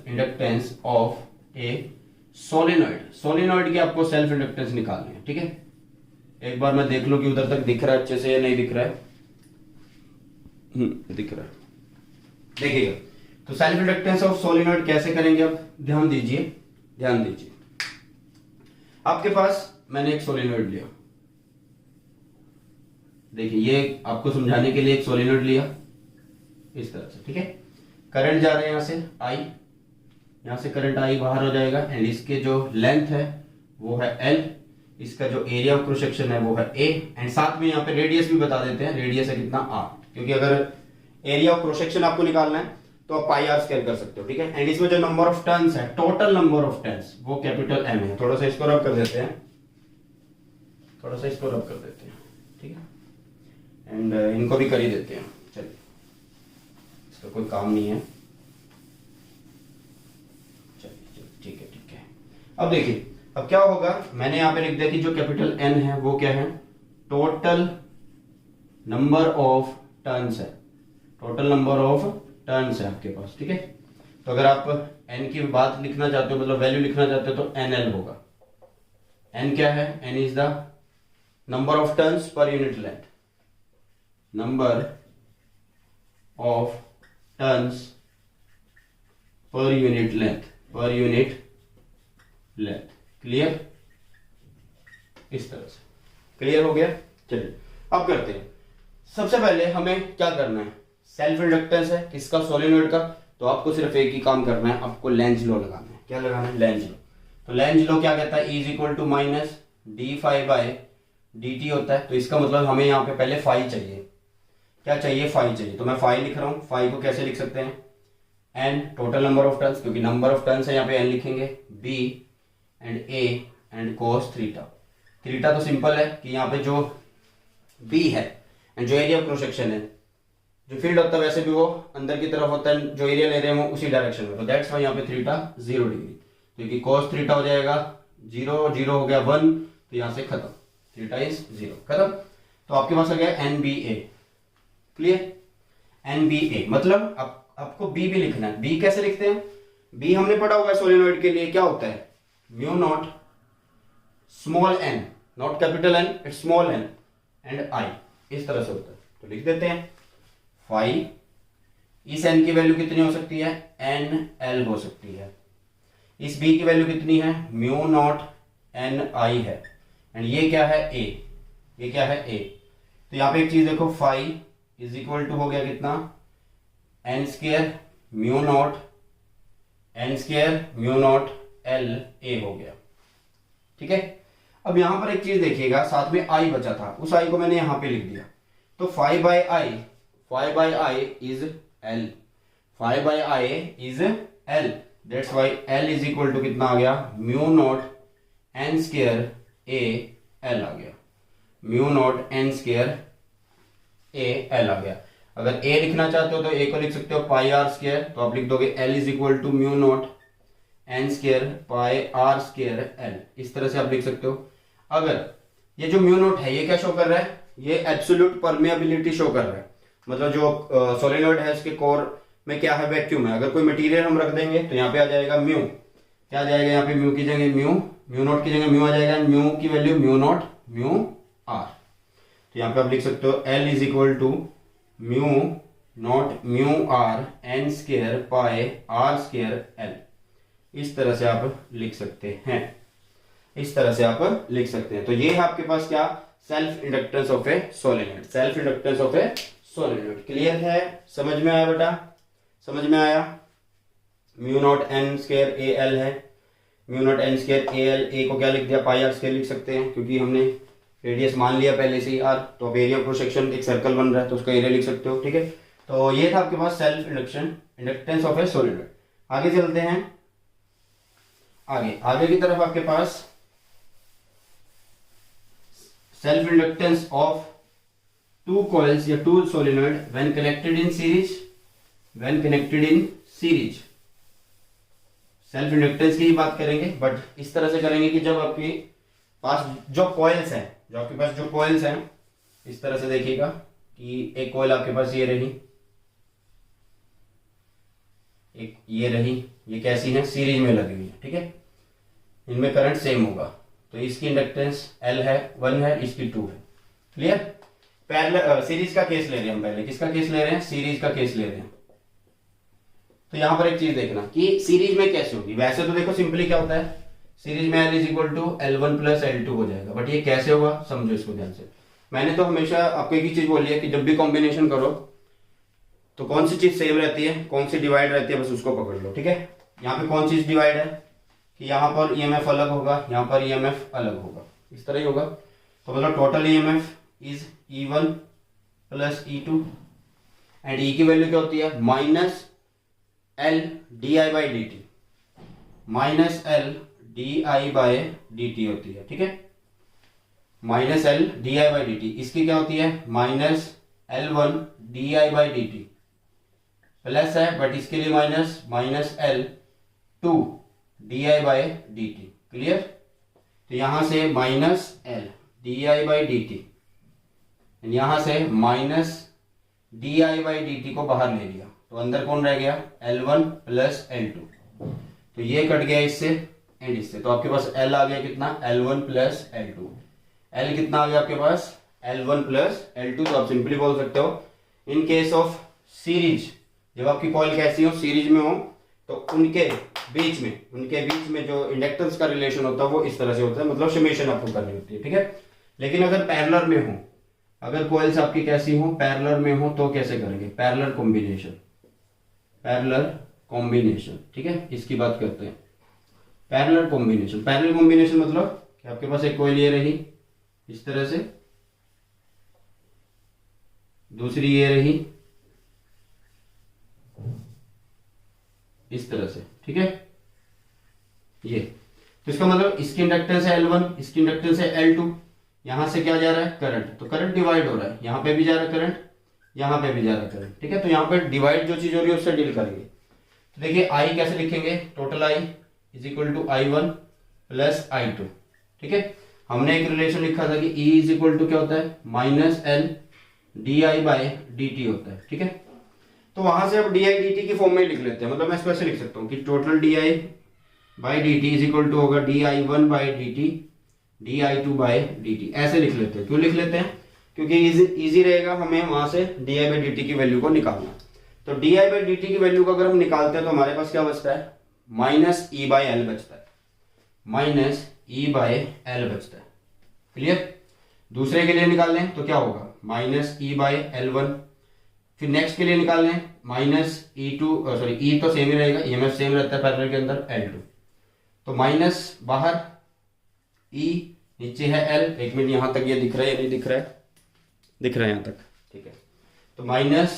inductance of a solenoid. Solenoid की आपको सेल्फ इंडक्टेंस निकालनी है, ठीक है। एक बार मैं देख लूं कि उधर तक दिख रहा है अच्छे से या नहीं दिख रहा है। दिख रहा है, देखिएगा। तो सेल्फ इंडक्टेंस ऑफ सोलेनॉइड कैसे करेंगे अब ध्यान दीजिए, ध्यान दीजिए। आपके पास मैंने एक सोलेनॉइड लिया, देखिए ये आपको समझाने के लिए एक सोलेनॉइड लिया इस तरह से, ठीक है। करंट जा रहा है यहां से आई, यहां से करंट आई बाहर हो जाएगा एंड इसके जो लेंथ है वो है एल, इसका जो एरिया ऑफ क्रॉस सेक्शन है वो है ए एंड साथ में यहाँ पे रेडियस भी बता देते हैं, रेडियस है कितना आर, क्योंकि अगर एरिया ऑफ क्रॉस सेक्शन आपको निकालना है तो आप पाई आर स्क्वायर कर सकते हो, ठीक है। एंड इसमें जो नंबर ऑफ टर्न्स है, टोटल नंबर ऑफ टर्न्स, वो कैपिटल एम है। थोड़ा सा इसको रब कर देते हैं, थोड़ा सा इसको रब कर देते हैं, ठीक है। एंड इनको भी कर ही देते हैं, चलिए, इसका कोई काम नहीं है, चलिए ठीक है, ठीक है। अब देखिए अब क्या होगा, मैंने यहां पे लिख दिया कि जो कैपिटल एन है वो क्या है, टोटल नंबर ऑफ टर्न्स है, टोटल नंबर ऑफ टर्न्स है आपके पास, ठीक है। तो अगर आप एन की बात लिखना चाहते हो, मतलब वैल्यू लिखना चाहते हो, तो एन एल होगा। एन क्या है, N is the number of turns per unit length, number of turns per unit length, per unit length. Clear, इस तरह से क्लियर हो गया। चलिए अब करते हैं। सबसे पहले हमें क्या करना है, सेल्फ इंडक्टेंस है किसका, सोलेनॉइड का। तो आपको सिर्फ एक ही काम करना है, आपको लेंज लॉ लगाना है। क्या लगाना है, लेंज लॉ। तो लेंज लॉ क्या कहता है, is equal to minus D phi by D T होता है। तो इसका मतलब हमें यहाँ पे पहले फाई चाहिए, क्या चाहिए, फाई चाहिए। तो मैं फाई लिख रहा हूं, फाई को कैसे लिख सकते हैं, N total number of turns, क्योंकि नंबर ऑफ टर्न्स है यहाँ पे एन लिखेंगे, B and A and cos theta. Theta तो सिंपल है कि यहाँ पे जो बी है एंड जो एरिया ऑफ क्रॉस सेक्शन है, जो फील्ड होता है वैसे भी वो अंदर की तरफ होता है, जो एरिया ले रहे हैं वो उसी डायरेक्शन में। तो दैट्स वाई यहाँ पे थीटा 0 डिग्री, क्योंकि कोस थीटा हो जाएगा 0, 0 हो गया 1, तो यहाँ से खत्म, थीटा इज 0, खत्म। तो आपके पास आ गया एन बी ए। क्लियर, एन बी ए मतलब आपको बी भी लिखना है। बी कैसे लिखते हैं, बी हमने पढ़ा हुआ है सोलेनॉइड के लिए, क्या होता है, mu naught small N, not capital N, it's small N and I, इस तरह से होता है। तो लिख देते हैं फाई, इस एन की वैल्यू कितनी हो सकती है, एन एल हो सकती है। इस बी की वैल्यू कितनी है, म्यू नॉट एन आई है एंड ये क्या है, ए, ये क्या है, ए। तो यहां पे एक चीज देखो, फाई इज इक्वल टू हो गया कितना, N square mu naught, N square mu naught L A हो गया, ठीक है। अब यहां पर एक चीज देखिएगा, साथ में आई बचा था, उस आई को मैंने यहां पे लिख दिया। तो phi by I, phi by I is L, phi by I is L, that's why L is equal to कितना आ गया, mu naught N square A L आ गया, mu naught N square A L आ गया। अगर ए लिखना चाहते हो तो ए को लिख सकते हो पाई आर स्क्वायर, तो आप लिख दोगे L is equal to mu naught N square pi R square L, इस तरह से आप लिख सकते हो। अगर ये जो म्यू नॉट है ये क्या शो कर रहा है, ये एब्सोल्यूट परमेबिलिटी शो कर रहा है, मतलब जो सोलेनॉइड है इसके कोर में क्या है, वैक्यूम है। अगर कोई मटेरियल हम रख देंगे तो यहाँ पे आ जाएगा म्यू, क्या आ जाएगा यहाँ पे, म्यू की जगह म्यू, म्यू नॉट की जगह म्यू आ जाएगा, म्यू की value mu naught mu R. तो यहाँ पे आप लिख सकते हो L is equal to mu naught mu R N square pi R square L, इस तरह से आप लिख सकते हैं, इस तरह से आप लिख सकते हैं। तो ये है आपके पास क्या, self inductance of a solenoid, self inductance of a solenoid. Clear है, समझ में आया बेटा, समझ में आया। Mu naught N square A L है, mu naught N square A L, A को क्या लिख दिया, पाई आर स्क्वायर लिख सकते हैं, क्योंकि हमने रेडियस मान लिया पहले से ही आर। तो अब एरिया क्रॉस सेक्शन एक सर्कल बन रहा है तो उसका एरिया लिख सकते हो, ठीक है। तो ये था आपके पास self inductance of a solenoid. आगे चलते हैं, आगे की तरफ आपके पास self inductance of two coils या two solenoid when connected in series, when connected in series. Self inductance की ही बात करेंगे, बट इस तरह से करेंगे कि जब आपके पास जो कॉइल्स हैं, जो आपके पास जो कॉइल्स हैं, इस तरह से देखिएगा कि एक कॉइल आपके पास ये रही, एक ये रही, ये कैसी है, सीरीज में लगी हुई है, ठीक है, इनमें करंट सेम होगा, तो इसकी इंडक्टेंस L है 1 है, इसकी 2 है। क्लियर। पैरेलल सीरीज का केस ले रहे हैं हम, पहले किसका केस ले रहे हैं, सीरीज का केस ले रहे हैं। तो यहां पर एक चीज देखना कि सीरीज में कैसे होगी। वैसे तो देखो सिंपली क्या होता है, सीरीज में L is equal to L1 plus L2 हो जाएगा, बट ये कैसे होगा समझो इसको ध्यान से। मैंने तो हमेशा आपको एक ही चीज बोली है कि जब भी कॉम्बिनेशन करो तो कौन सी चीज सेम रहती है, कौन सी डिवाइड रहती है, बस उसको पकड़ लो, ठीक है। यहाँ पे कौन चीज डिवाइड है कि यहाँ पर ईएमएफ अलग होगा, यहाँ पर ईएमएफ अलग होगा, इस तरह ही होगा। तो मतलब total EMF is E1 plus E2 and E की वैल्यू क्या होती है, minus L DI by D T, minus L DI by D T होती है, ठीक है, minus L DI by D T. इसकी क्या होती है, minus L1 DI by D T, plus है बट इसके लिए minus, minus L2 DI by D T. Clear. तो यहां से minus L DI by D T, यहां से minus DI by D T को बाहर ले लिया, तो अंदर कौन रह गया, L1 प्लस L2। तो ये कट गया इससे एंड इससे, तो आपके पास L आ गया कितना, L1 प्लस L2। L कितना आ गया आपके पास, L1 प्लस L2। तो आप सिंपली बोल सकते हो इन केस ऑफ सीरीज, जब आपकी कॉइल कैसी हो, सीरीज में हो, तो उनके बीच में जो इंडक्टेंस का रिलेशन होता है वो इस तरह से होता है, मतलब समेशन आपको करनी होती है, ठीक है। लेकिन अगर पैरेलल में हो, अगर कॉइल्स आपकी कैसी हो, पैरेलल में हो, तो कैसे करेंगे, पैरेलल कॉम्बिनेशन, ठीक है, इसकी बात करते हैं। पैरेलल कॉम्बिनेशन मतलब कि आपके पास एक कॉइल ये रही इस तरह से, दूसरी ये रही इस तरह से, ठीक है, ये। तो इसका मतलब इसकी इंडक्टेंस है L1, इसकी इंडक्टेंस है L2, यहां से क्या जा रहा है, करंट, तो करंट डिवाइड हो रहा है, यहां पे भी जा रहा है करंट, यहां पे भी जा रहा है करंट, ठीक है। तो यहां पे डिवाइड जो चीज हो रही है उससे डील करेंगे। तो देखिए I कैसे लिखेंगे, total I is equal to I1 plus I2, ठीक है। हमने एक रिलेशन लिखा था कि E इज इक्वल टू क्या होता है, minus L DI by D T होता है, ठीक है। तो वहां से अब DI dt की फॉर्म में लिख लेते हैं, मतलब मैं इसको ऐसे लिख सकता हूँ कि total DI by D T is equal to होगा DI1 by D T DI2 by D T, ऐसे लिख लेते हैं। क्यों लिख लेते हैं, क्योंकि इजी रहेगा हमें वहां से DI बाई डी टी की वैल्यू को निकालना। तो DI बाई डी टी की वैल्यू को अगर हम निकालते हैं तो हमारे पास क्या बचता है, माइनस E बाई एल बचता है, माइनस E बाई एल बचता है। क्लियर। दूसरे के लिए निकाल लें तो क्या होगा, माइनस E बाई L1, फिर नेक्स्ट के लिए निकाल लें माइनस E2, सॉरी E तो सेम ही रहेगा, EMF सेम रहता है पैरेलल के अंदर, L2, तो माइनस बाहर E, नीचे है L। एक मिनट, यहां तक ये दिख रहा है या नहीं दिख रहा है, दिख रहा है यहां तक, ठीक है। तो माइनस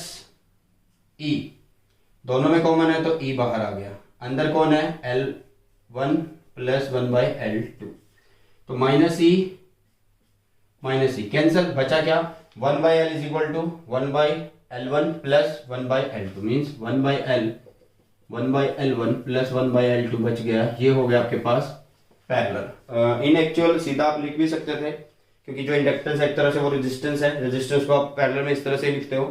E, दोनों में कॉमन है तो E बाहर आ गया, अंदर कौन है, L1 प्लस 1 बाई L2, तो माइनस E कैंसिल, बचा क्या, 1 by L is equal to 1 by L1 plus 1 by L2, means 1 by L1 plus 1 by L2 बच गया। ये हो गया आपके पास पैरेलल। इन एक्चुअल सीधा आप लिख भी सकते थे, क्योंकि जो इंडक्टेंस एक तरह से वो रेजिस्टेंस है, रेजिस्टेंस को आप पैरेलल में इस तरह से लिखते हो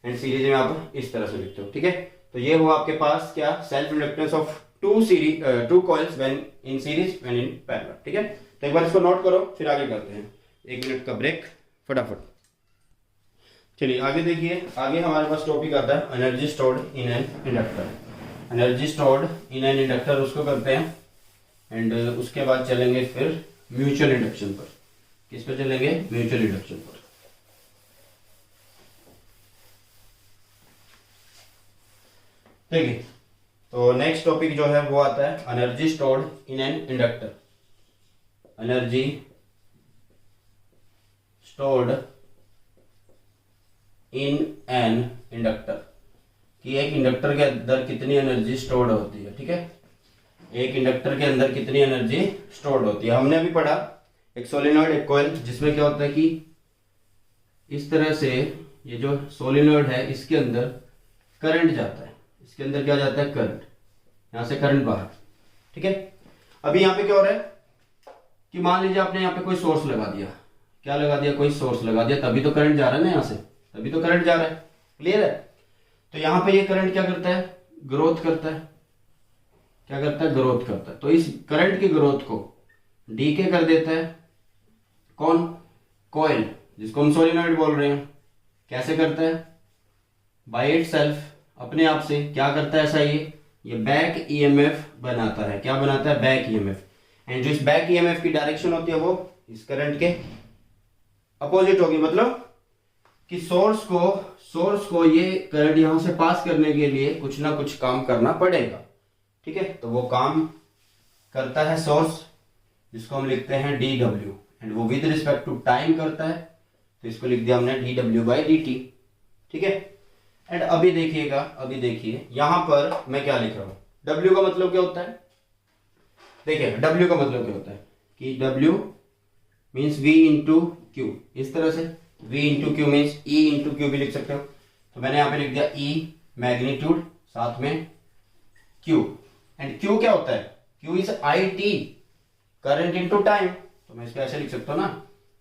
एंड सीरीज में आप इस तरह से लिखते हो, ठीक है। तो ये हुआ आपके पास क्या, self inductance of two coils when in series when in parallel, ठीक है। तो एक बार इसको नोट करो, फिर आगे करते हैं। 1 मिनट का ब्रेक फटाफट। चलिए आगे देखिए, आगे हमारे पास टॉपिक आता है energy stored in an inductor. Energy stored in an inductor उसको करते हैं एंड उसके बाद चलेंगे फिर म्यूचुअल इंडक्शन पर। किस पे चलेंगे, म्यूचुअल इंडक्शन पर। देखिए, तो नेक्स्ट टॉपिक जो है वो आता है energy stored in an inductor. Energy stored in an inductor, कि एक इंडक्टर के अंदर कितनी एनर्जी स्टोर्ड होती है, ठीक है। एक इंडक्टर के अंदर कितनी एनर्जी स्टोर्ड होती है, हमने अभी पढ़ा एक सोलेनॉइड एक कॉइल, जिसमें क्या होता है कि इस तरह से ये जो सोलेनॉइड है इसके अंदर करंट जाता है, इसके अंदर क्या जाता है, करंट, यहां से करंट बाहर, ठीक है। अभी यहाँ पे क्या हो रहा है कि मान लीजिए आपने यहाँ पे कोई सोर्स लगा दिया, क्या लगा दिया, कोई सोर्स लगा दिया, तभी तो करंट जा रहा है ना, यहाँ से तभी तो करंट जा रहा है। क्लियर है। तो यहाँ पे ये करंट क्या करता है, ग्रोथ करता है, क्या करता है, ग्रोथ करता है। तो इस करंट की ग्रोथ को डीके कर देता है कौन, कॉइल, जिसको हम सोलिनॉइड बोल रहे हैं। कैसे करता है, बाय इटसेल्फ, अपने आप से। क्या करता है ऐसा, ये बैक ईएमएफ बनाता है। क्या बनाता है, बैक ईएमएफ। एंड जो इस बैक ईएमएफ की डायरेक्शन होती है वो इस करंट के अपोजिट होगी। मतलब कि सोर्स को ये करंट यहां से पास करने के लिए कुछ ना कुछ काम करना पड़ेगा, ठीक है। तो वो काम करता है सोर्स, जिसको हम लिखते हैं डी डब्ल्यू, एंड वो विद रिस्पेक्ट टू टाइम करता है, तो इसको लिख दिया हमने D W by D T, ठीक है। एंड अभी देखिए यहां पर मैं क्या लिख रहा हूं, डब्ल्यू का मतलब क्या होता है, देखिए डब्ल्यू का मतलब क्या होता है कि W means V into Q, इस तरह से v into Q means e into Q भी लिख सकते हो। तो मैंने यहां पे लिख दिया e मैग्नीट्यूड साथ में q, एंड q क्या होता है, q is I T, current into time. तो मैं इसको ऐसे लिख सकता हूं ना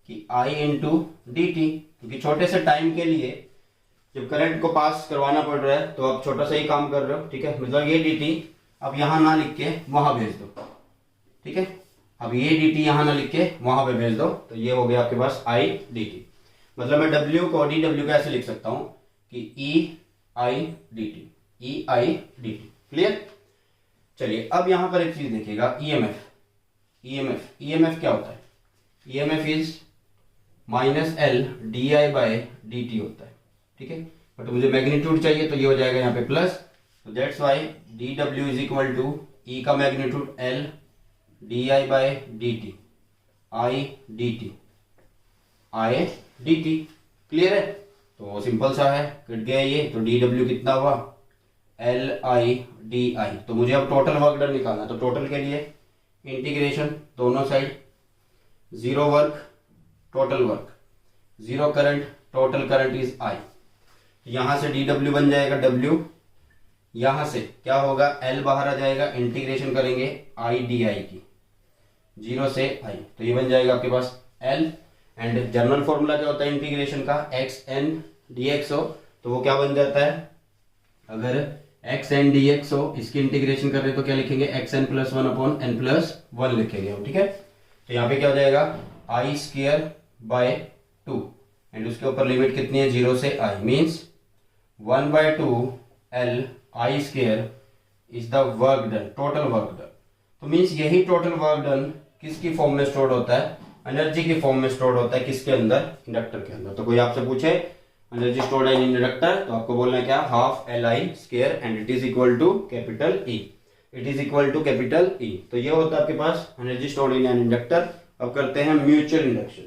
कि i इंटू डी टी, क्योंकि छोटे से टाइम के लिए जब करंट को पास करवाना पड़ रहा है तो आप छोटा सा ही काम कर रहे हो, ठीक है। मतलब ये डी टी अब यहां ना लिख के वहां भेज दो, ठीक है। अब ये डी टी यहां ना लिख के वहां पे भेज दो, तो ये हो गया आपके पास आई डी टी। मतलब मैं डब्ल्यू को डी डब्ल्यू को ऐसे लिख सकता हूं कि E I D T, E I D T. Clear. चलिए अब यहां पर एक चीज देखिएगा, ईएमएफ। ईएमएफ क्या होता है, EMF is minus L D I by D T होता है, ठीक है। बट मुझे मैग्नीट्यूड चाहिए तो ये हो जाएगा यहाँ पे प्लस, तो that's why D W is equal to E का magnitude L D I by D T, I D T, I D T. Clear है। तो सिंपल सा है, कट गया ये, तो डी डब्ल्यू कितना हुआ, एल आई डी आई। तो मुझे अब टोटल वर्क डन निकालना है, तो टोटल के लिए इंटीग्रेशन दोनों side, zero work total work, zero current total current is I. यहां से डी डब्ल्यू बन जाएगा डब्ल्यू, यहां से क्या होगा, एल बाहर आ जाएगा, इंटीग्रेशन करेंगे आई डी आई की, जीरो से आई, तो ये बन जाएगा आपके पास एल। एंड जनरल फॉर्मूला क्या होता है इंटीग्रेशन का, एक्स एन डी एक्स हो, तो वो क्या बन जाता है, अगर एक्स एन डी एक्स हो, इसकी इंटीग्रेशन कर रहे तो क्या लिखेंगे, X N plus one upon N plus one लिखेंगे हम, ठीक है। तो यहाँ पे क्या हो जाएगा, I square by two, and उसके ऊपर लिमिट कितनी है, जीरो से I, means one by two L I square is the work done, total work done. तो मीन्स यही टोटल वर्क डन किसकी फॉर्म में स्टोर होता है, एनर्जी की फॉर्म में स्टोर होता है, किसके अंदर, इंडक्टर के अंदर। तो कोई आपसे पूछे एनर्जी स्टोर्ड इन इंडक्टर, तो आपको बोलना है क्या, half L I square, and it is equal to capital E, it is equal to capital E. तो ये होता है आपके पास energy stored in an inductor. अब करते हैं म्यूचुअल इंडक्शन।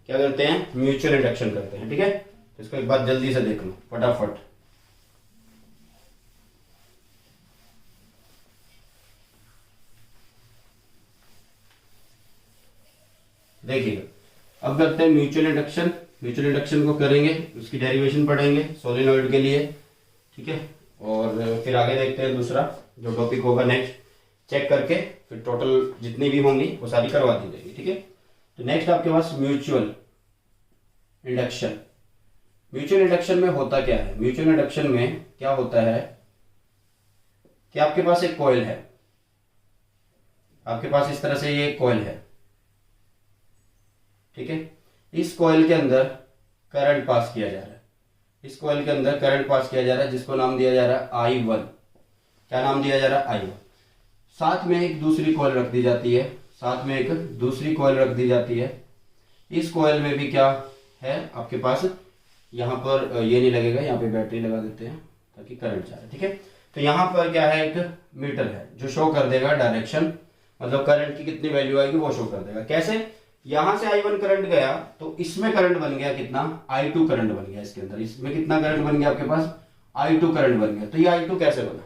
क्या करते हैं, म्यूचुअल इंडक्शन करते हैं, ठीक है। तो इसको एक बार जल्दी से देख लो फटाफट। देखिएगा अब करते हैं म्यूचुअल इंडक्शन। म्यूचुअल इंडक्शन को करेंगे, उसकी डेरिवेशन पढ़ेंगे सोलेनॉइड के लिए, ठीक है। और फिर आगे देखते हैं दूसरा जो टॉपिक होगा नेक्स्ट, चेक करके फिर टोटल जितनी भी होंगी वो सारी करवा दी जाएगी, ठीक है। तो नेक्स्ट आपके पास म्यूचुअल इंडक्शन। म्यूचुअल इंडक्शन में होता क्या है, म्यूचुअल इंडक्शन में क्या होता है कि आपके पास एक कॉइल है, आपके पास इस तरह से ये कॉइल है, ठीक है। इस कॉइल के अंदर करंट पास किया जा रहा है, इस कॉइल के अंदर करंट पास किया जा रहा है, जिसको नाम दिया जा रहा है I1। क्या नाम दिया जा रहा है, I1। साथ में एक दूसरी कॉइल रख दी जाती है, साथ में एक दूसरी कॉइल रख दी जाती है। इस कॉइल में भी क्या है आपके पास, यहाँ पर ये नहीं लगेगा, यहाँ पे बैटरी लगा देते हैं ताकि करंट जा रहा है, ठीक है। तो यहाँ पर क्या है, एक मीटर है जो शो कर देगा डायरेक्शन, मतलब करंट की कितनी वैल्यू आएगी वो शो कर देगा। कैसे, यहां से I1 करंट गया तो इसमें करंट बन गया कितना, I2 करंट बन गया, इसके अंदर इसमें कितना करंट बन गया आपके पास, I2 करंट बन गया। तो ये I2 कैसे बना,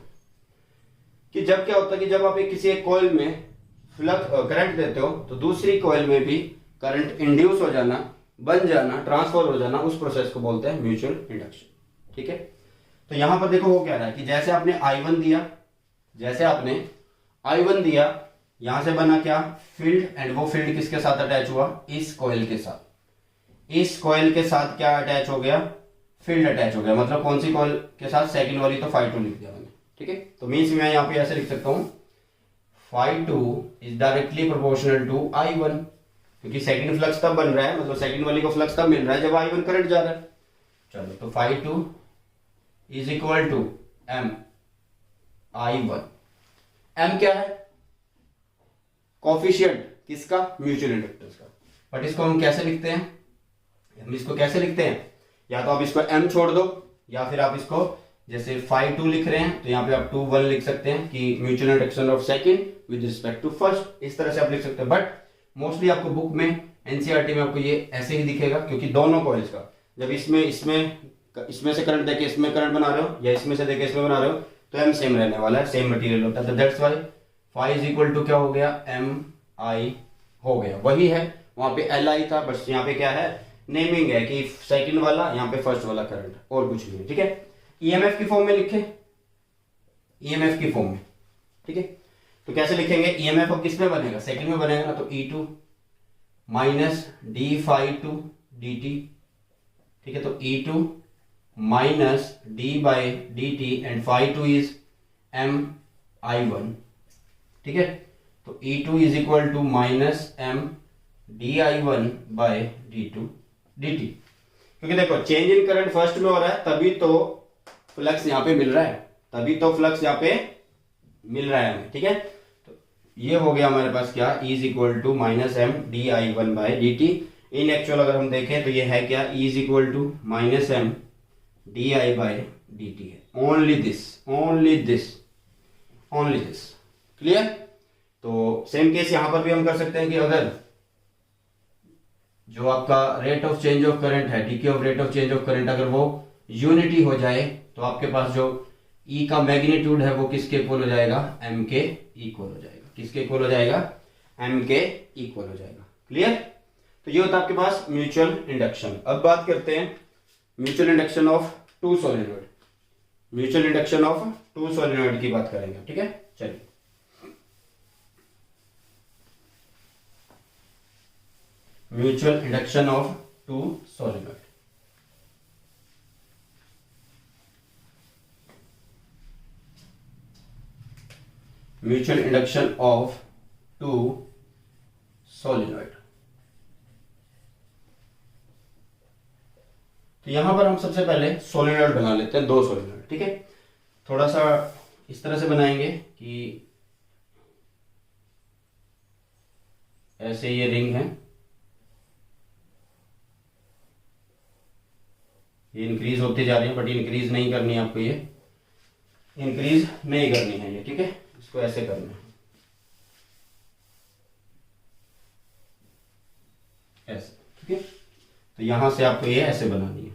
कि जब क्या होता है कि जब आप किसी एक कॉइल में फ्लक्स करंट देते हो तो दूसरी कॉइल में भी करंट इंड्यूस हो जाना, बन जाना, ट्रांसफर हो जाना, उस प्रोसेस को बोलते हैं म्यूचुअल इंडक्शन, ठीक है। तो यहां पर देखो हो क्या रहा है कि जैसे आपने I1 दिया, जैसे आपने I1 दिया, यहां से बना क्या, फील्ड, एंड वो फील्ड किसके साथ अटैच हुआ, इस कॉइल के साथ। इस कॉइल के साथ क्या अटैच हो गया, फील्ड अटैच हो गया। मतलब कौन सी कॉइल के साथ, सेकंड वाली, तो Φ2 लिख दिया मैंने, ठीक है। तो मीन्स मैं यहाँ पे ऐसे लिख सकता हूं phi2 is directly proportional to I1, क्योंकि सेकंड फ्लक्स तब बन रहा है, मतलब सेकंड वाली को फ्लक्स तब मिल रहा है जब I1 करंट जा रहा है। चलो तो phi2 is equal to m I1। m क्या है? कोफिशिएंट किसका? म्यूचुअल इंडक्टेंस का। बट इसको हम कैसे लिखते हैं? हम इसको कैसे लिखते हैं? या तो आप इसको m छोड़ दो, या फिर आप इसको जैसे phi2 लिख रहे हैं तो यहाँ पे आप 2 1 लिख सकते हैं कि mutual induction of second with respect to first, इस तरह से आप लिख सकते हैं। बट मोस्टली आपको बुक में एनसीईआरटी में आपको ये ऐसे ही दिखेगा, क्योंकि दोनों कॉइल्स का जब इसमें से करंट देके इसमें करंट बना रहे हो या इसमें से देके इसमें बना रहे हो तो एम सेम रहने वाला है, सेम मटेरियल होता है। तो that's why phi is equal to क्या हो गया? एम आई हो गया। वही है, वहां पे एल आई था, बस यहाँ पे क्या है? नेमिंग है कि सेकंड वाला, यहाँ पे फर्स्ट वाला करंट, और कुछ नहीं है। ठीक है, ईएमएफ की फॉर्म में लिखे, ईएमएफ की फॉर्म में। ठीक है, तो कैसे लिखेंगे? ईएमएफ अब किस में बनेगा? सेकंड में बनेगा ना, तो E2 minus D phi two D T. ठीक है, तो E2 minus D by D T and phi two is M I one. ठीक है, तो E2 is equal to minus M D I one by D two D T. क्योंकि देखो change in current first में हो रहा है, तभी तो फ्लक्स यहाँ पे मिल रहा है, तभी तो फ्लक्स यहाँ पे मिल रहा है हमें। ठीक है, तो ये हो गया हमारे पास क्या? E is equal to minus M D I one by D T. In actual अगर हम देखें तो ये है क्या? E is equal to minus M D I by D T है। Only this, only this, only this. Clear? तो same case यहां पर भी हम कर सकते हैं कि अगर जो आपका rate of change of current है, decay of rate of change of current, अगर वो यूनिटी हो जाए तो आपके पास जो E का मैग्नीट्यूड है वो किसके इक्वल हो जाएगा? M के इक्वल हो जाएगा। किसके इक्वल हो जाएगा? M के इक्वल हो जाएगा। क्लियर? तो ये होता है आपके पास म्यूचुअल इंडक्शन। अब बात करते हैं mutual induction of two solenoid. Mutual induction of two solenoid की बात करेंगे। ठीक है, चलिए। Mutual induction of two solenoid. Mutual induction of two solenoid. तो यहां पर हम सबसे पहले सोलेनॉइड बना लेते हैं, दो सोलेनॉइड। ठीक है, थोड़ा सा इस तरह से बनाएंगे कि ऐसे ये रिंग है, ये इंक्रीज होती जा रही है, बट इंक्रीज नहीं करनी है आपको, ये इंक्रीज नहीं करनी है ये। ठीक है, इसको ऐसे करना है, ऐसे। ठीक है, तो यहां से आपको ये ऐसे बनानी है,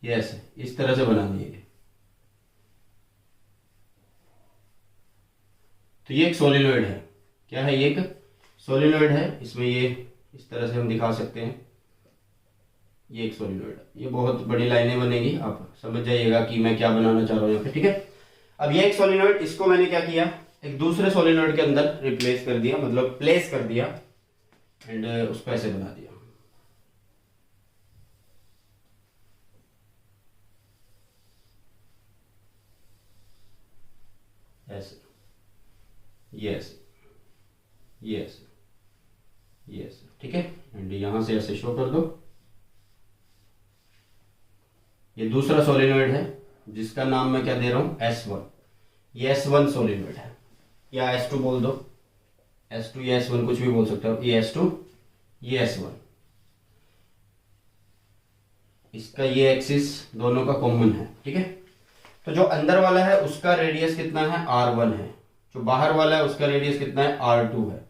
ये ऐसे इस तरह से बनानी है। तो ये एक सोलेनॉइड है। क्या है? ये एक सोलेनॉइड है। इसमें ये इस तरह से हम दिखा सकते हैं, ये एक सोलेनॉइड है। ये बहुत बड़ी लाइनें बनेगी, आप समझ जाइएगा कि मैं क्या बनाना चाह रहा हूं यहाँ पे। ठीक है, अब ये एक सोलेनॉइड, इसको मैंने क्या किया? एक दूसरे सोलेनॉइड के अंदर रिप्लेस कर दिया, मतलब प्लेस कर दिया, एंड उसको ऐसे बना दिया। ऐसे, यस यस यस। ठीक है, एंड यहां से ऐसे शो कर दो। ये दूसरा सोलेनॉइड है जिसका नाम मैं क्या दे रहा हूं? S1। ये S1 सोलेनॉइड है, या S2 बोल दो, S2 या S1 कुछ भी बोल सकते हो। ये S2, ये S1। इसका ये एक्सिस दोनों का कॉमन है। ठीक है, तो जो अंदर वाला है उसका रेडियस कितना है? R1 है। जो बाहर वाला है उसका रेडियस कितना है? R2 है।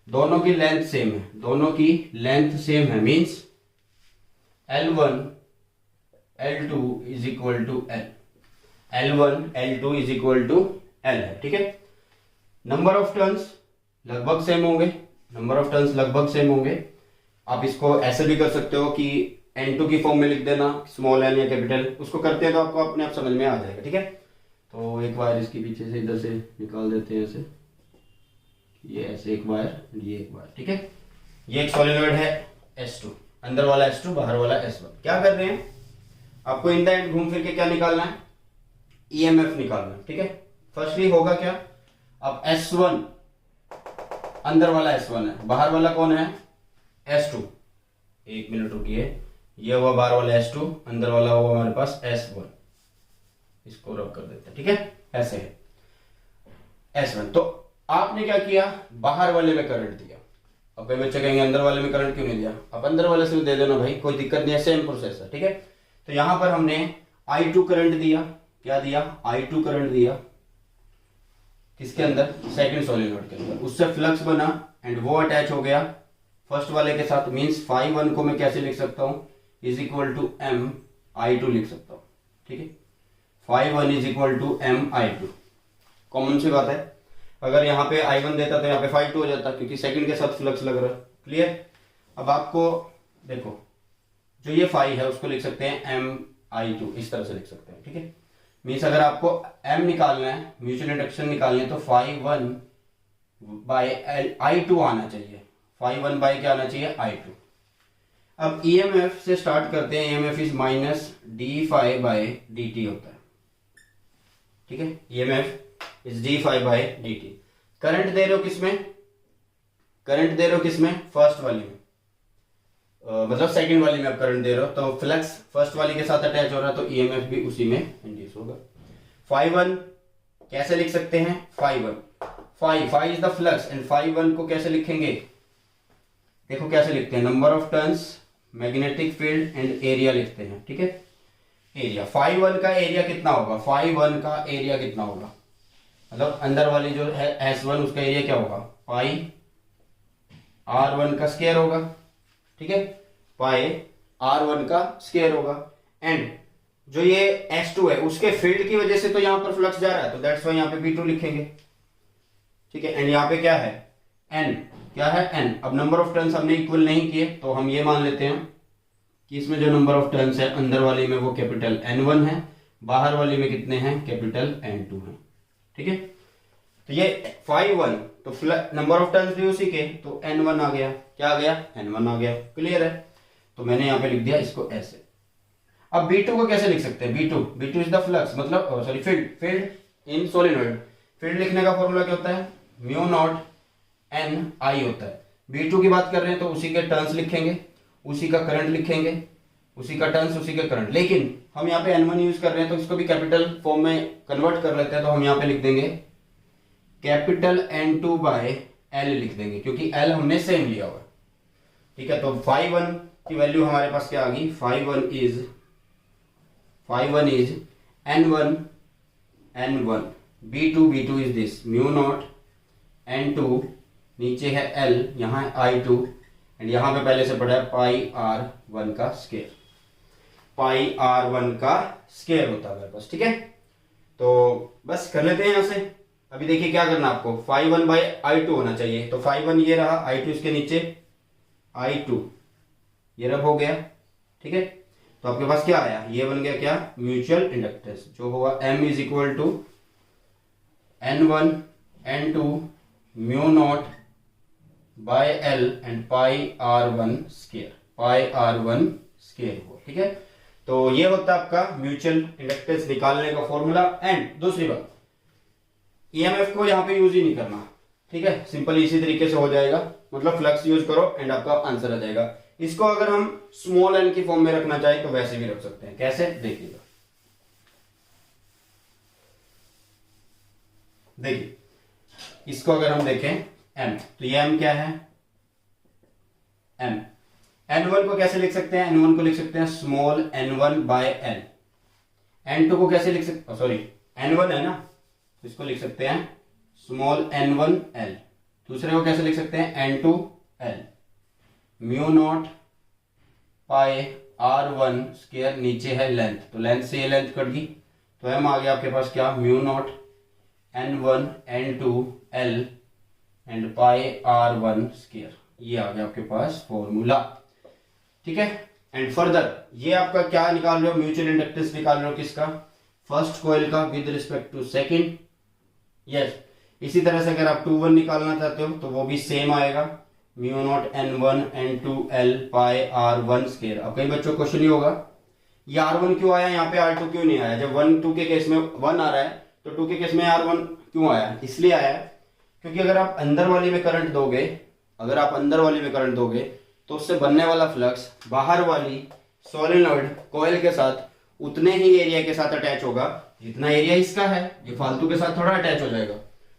दोनों की लेंथ सेम है, दोनों की लेंथ सेम है, means L1 L2 is equal to L, L1 L2 is equal to L है। ठीक है, नंबर ऑफ टर्न्स लगभग सेम होंगे, नंबर ऑफ टर्न्स लगभग सेम होंगे। आप इसको ऐसे भी कर सकते हो कि N2 की फॉर्म में लिख देना, स्मॉल n या कैपिटल, उसको करते हैं तो आपको अपने आप समझ में आ जाएगा। ठीक है, तो एक वायर इसके पीछे से इधर से निकाल देते हैं ऐसे, ये ऐसे एक वायर, ये एक वायर। ठीक है, ये एक सोलेनॉइड है S2, अंदर वाला S2, बाहर वाला S1। क्या कर रहे हैं? आपको इन द एंड घूम फिर के क्या निकालना है? ईएमएफ निकालना, ठीक है। फर्स्टली होगा क्या, अब S1 अंदर वाला S1 है, बाहर वाला कौन है S2। एक मिनट रुकिए, ये हुआ बाहर वाला S2, अंदर वाला हुआ हमारे पास S1। इसको रब कर देते हैं, ठीक है, ऐसे है S1। तो आपने क्या किया, बाहर वाले में करंट दिया। अब कई बच्चे कहेंगे अंदर वाले में करंट क्यों नहीं दिया, अब अंदर वाले से भी दे देना भाई, कोई दिक्कत नहीं है, सेम प्रोसेस है, ठीक है। तो यहां पर हमने I2 करंट दिया, क्या दिया, I2 करंट दिया किसके अंदर, सेकंड सोलेनोइड के अंदर, उससे फ्लक्स बना एंड वो अटैच हो गया फर्स्ट वाले के साथ। मींस φ1 को मैं कैसे लिख सकता हूं, is equal to m I2 लिख सकता हूं, ठीक है। φ1 is equal to m I2, common सी बात है। अगर यहाँ पे I1 देता तो यहाँ पे φ2 हो जाता, क्योंकि सेकंड के साथ फ्लक्स लग रहा है, क्लियर। अब आपको देखो, जो ये φ है उसको लिख सकते हैं m I2, इस तरह से लिख सकते हैं, ठीक है। मीन्स अगर आपको m निकालना है, म्यूचुअल इंडक्शन निकालनी है, तो φ1 बाय I2 आना चाहिए, φ1 बाय क्या आना चाहिए, I2। अब EMF से स्टार्ट करते हैं, EMF is minus D phi by D T होता है, ठीक है। EMF is D phi by D T. Current दे रहे हो किसमें, करंट दे रहे हो किसमें, फर्स्ट वाली में, मतलब सेकंड वाली में आप करंट दे रहे हो, तो फ्लक्स फर्स्ट वाली के साथ अटैच हो रहा है, तो EMF भी उसी में इंड्यूस होगा। φ1 कैसे लिख सकते हैं, φ इज द फ्लक्स एंड φ1 को कैसे लिखेंगे, देखो कैसे लिखते हैं, number of turns, magnetic field and area लिखते हैं, ठीक है। एरिया, φ1 का एरिया कितना होगा, φ1 का एरिया कितना होगा, मतलब अंदर वाली जो है S1 उसका एरिया क्या होगा, पाई R1 का स्क्वायर होगा, ठीक है, पाई R1 का स्क्वायर होगा। एंड जो ये S2 है उसके फील्ड की वजह से तो यहां पर फ्लक्स जा रहा है, तो दैट्स वाई यहां पे V2 लिखेंगे, ठीक है। एंड यहाँ पे क्या है, N, क्या है N। अब नंबर ऑफ टर्न्स हमने इक्वल नहीं किए, तो हम ये मान लेते हैं कि इसमें जो नंबर ऑफ टर्न्स है अंदर वाली में वो कैपिटल N1 है, बाहर वाली में कितने हैं, कैपिटल N2 है, ठीक है। तो ये φ1, तो नंबर ऑफ टर्न्स भी उसी के, तो N1 आ गया, क्या आ गया, N1 आ गया, क्लियर है। तो मैंने यहाँ पे लिख दिया इसको ऐसे। अब B2 को कैसे लिख सकते हैं, B2 इज द फ्लक्स, मतलब सॉरी फील्ड इन सोलेनोइड। फील्ड लिखने का फॉर्मूला क्या होता है, म्यू नॉट N I होता है। B2 की बात कर रहे हैं तो उसी के टर्न्स लिखेंगे, उसी का करंट लिखेंगे, उसी का टर्न्स, उसी के करंट। लेकिन हम यहाँ पे N1 यूज कर रहे हैं तो इसको भी कैपिटल फॉर्म में कन्वर्ट कर लेते हैं, तो हम यहाँ पे लिख देंगे कैपिटल N2 बाय L लिख देंगे, क्योंकि L हमने सेम लिया हुआ, ठीक है। तो φ1 की वैल्यू हमारे पास क्या आ गई, φ1 is N1 B2 is this mu not N2, नीचे है L, यहाँ है I2, एंड यहाँ पे पहले से पढ़ा है पाई R1 का स्क्वायर, पाई R1 का स्क्वायर होता है मेरे पास, ठीक है। तो बस कर लेते हैं यहाँ से। अभी देखिए क्या करना आपको, φ1 बाय I2 होना चाहिए, तो φ1 ये रहा, I2 इसके नीचे, I2 ये रब हो गया, ठीक है। तो आपके पास क्या आया, ये बन गया क्या, म्यूचुअल इंडक्टेंस, जो होगा M is equal to N1 N2 mu naught by L and pi R1 square, pi R1 square हुआ, ठीक है। तो ये होता है आपका म्यूचुअल इंडक्टेंस निकालने का फॉर्मूला। एंड दूसरी बात, EMF को यहाँ पे यूज ही नहीं करना, ठीक है, सिंपल इसी तरीके से हो जाएगा, मतलब फ्लक्स यूज करो एंड आपका आंसर आ जाएगा। इसको अगर हम स्मॉल n की फॉर्म में रखना चाहे तो वैसे भी रख सकते हैं, कैसे देखिएगा, देखिए इसको अगर हम देखें m, तो ये m क्या है, m। N1 को कैसे लिख सकते हैं, N1 को लिख सकते हैं small n1 bye L। N2 को कैसे लिख सकते, सॉरी N1 है ना, तो इसको लिख सकते हैं स्मॉल n1 L। दूसरे को कैसे लिख सकते हैं, N2 L म्यू नॉट पाई R1 स्क्वायर, नीचे है लेंथ, तो लेंथ से ये लेंथ कट गई, तो m आ गया आपके पास क्या, mu naught N1 N2 L and pi R1 square, ये आ गया आपके पास फॉर्मूला, ठीक है। एंड फर्दर ये आपका क्या निकाल रहे हो, म्यूचुअल इंडक्टेंस निकाल रहे हो किसका, फर्स्ट कॉइल का with respect to second, yes. इसी तरह से अगर आप 2-1 निकालना चाहते हो तो वो भी सेम आएगा, mu naught N1 N2 L पाई R1 स्क्वायर। अब कई बच्चों को क्वेश्चन ही होगा ये R1 क्यों आया, यहाँ पे R2 क्यों नहीं आया? जब 1 2 के केस में 1 आ रहा है तो 2 के केस में R1 क्यों आया? इसलिए आया क्योंकि अगर आप अंदर वाली में करंट दोगे, अगर आप अंदर वाली में करंट दोगे तो उससे बनने वाला फ्लक्स बाहर वाली सोलेनॉइड कॉइल के साथ उतने ही एरिया के साथ अटैच होगा जितना एरिया इसका है, ये फालतू के साथ थोड़ा अटैच हो जाएगा।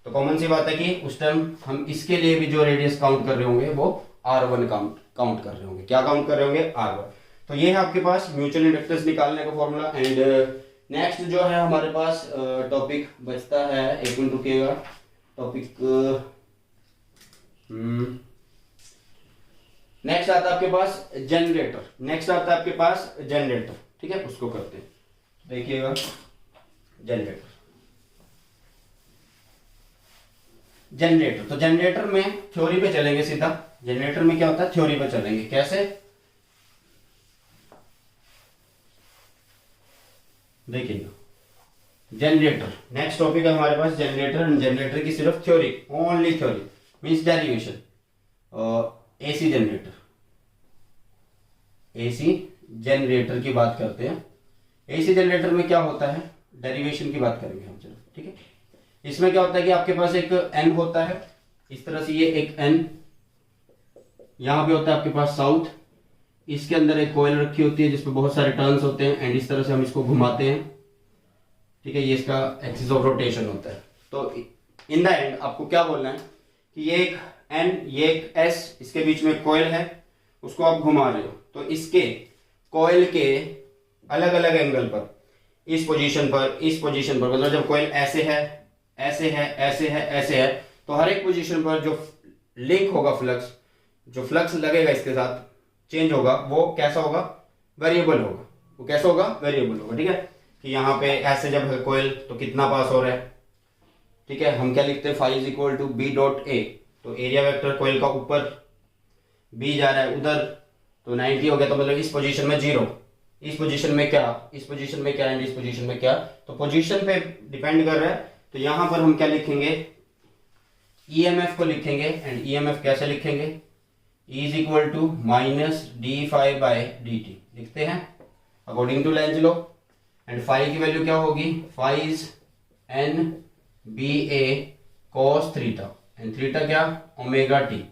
तो कॉमन सी बात है कि उस टाइम हम इसके लिए भी जो रेडियस काउंट कर रहे होंगे वो R1 काउंट कर रहे होंगे। क्या काउंट कर रहे होंगे? R1। तो ये है आपके पास म्यूचुअल इंडक्टेंस निकालने का फॉर्मूला। एंड नेक्स्ट जो है हमारे पास टॉपिक बचता है, एक मिनट रुकिएगा, टॉपिक नेक्स्ट आता है आपके पास जनरेटर। नेक्स्ट आता है आपके पास जनरेटर, ठीक है, उसको करते हैं। देखिएगा जनरेटर, जनरेटर तो जनरेटर में थ्योरी पे चलेंगे सीधा। जनरेटर में क्या होता है? थ्योरी पे चलेंगे। कैसे? देखिएगा जनरेटर, नेक्स्ट टॉपिक है हमारे पास जनरेटर। जनरेटर की सिर्फ theory, only theory means derivation. AC generator, AC generator की बात करते हैं। एसी जनरेटर में क्या होता है? डेरिवेशन की बात करेंगे हम, चलो ठीक है। इसमें क्या होता है कि आपके पास एक एन होता है, इस तरह से ये एक एन, यहां पे होता है आपके पास साउथ, इसके अंदर एक कॉइल रखी होती है जिसमें बहुत सारे टर्न्स होते हैं एंड इस तरह से हम इसको घुमाते हैं, ठीक है, ये इसका एक्सिस ऑफ रोटेशन होता है। तो इन द एंड आपको क्या बोलना है कि ये एक एन, ये एक एस, इसके बीच में कॉइल है, उसको आप घुमा रहे हो। तो इसके कॉइल के अलग अलग एंगल पर, इस पोजीशन पर, इस पोजीशन पर, मतलब जब कॉइल ऐसे है, ऐसे है, ऐसे है, ऐसे है, तो हर एक पोजीशन पर जो लिंक होगा फ्लक्स, जो फ्लक्स लगेगा इसके साथ चेंज होगा, वो कैसा होगा? वेरिएबल होगा। वो कैसा होगा? वेरिएबल होगा, ठीक है। कि यहाँ पे ऐसे जब है कोयल तो कितना पास हो रहा है, ठीक है, हम क्या लिखते हैं? Phi is equal to B dot A. तो एरिया वेक्टर कोयल का ऊपर, बी जा रहा है उधर, तो 90 हो गया, तो मतलब इस पोजीशन में 0, इस पोजीशन में क्या, इस पोजीशन में क्या एंड इस पोजीशन में क्या, तो पोजीशन पे डिपेंड कर रहा है। तो यहां पर हम क्या लिखेंगे? ईएमएफ को लिखेंगे। एंड ईएमएफ कैसे लिखेंगे? E is equal to minus D phi by D t लिखते हैं according to Lenz law. And phi की वैल्यू क्या होगी? Phi is N B A cos theta, and theta क्या? Omega t.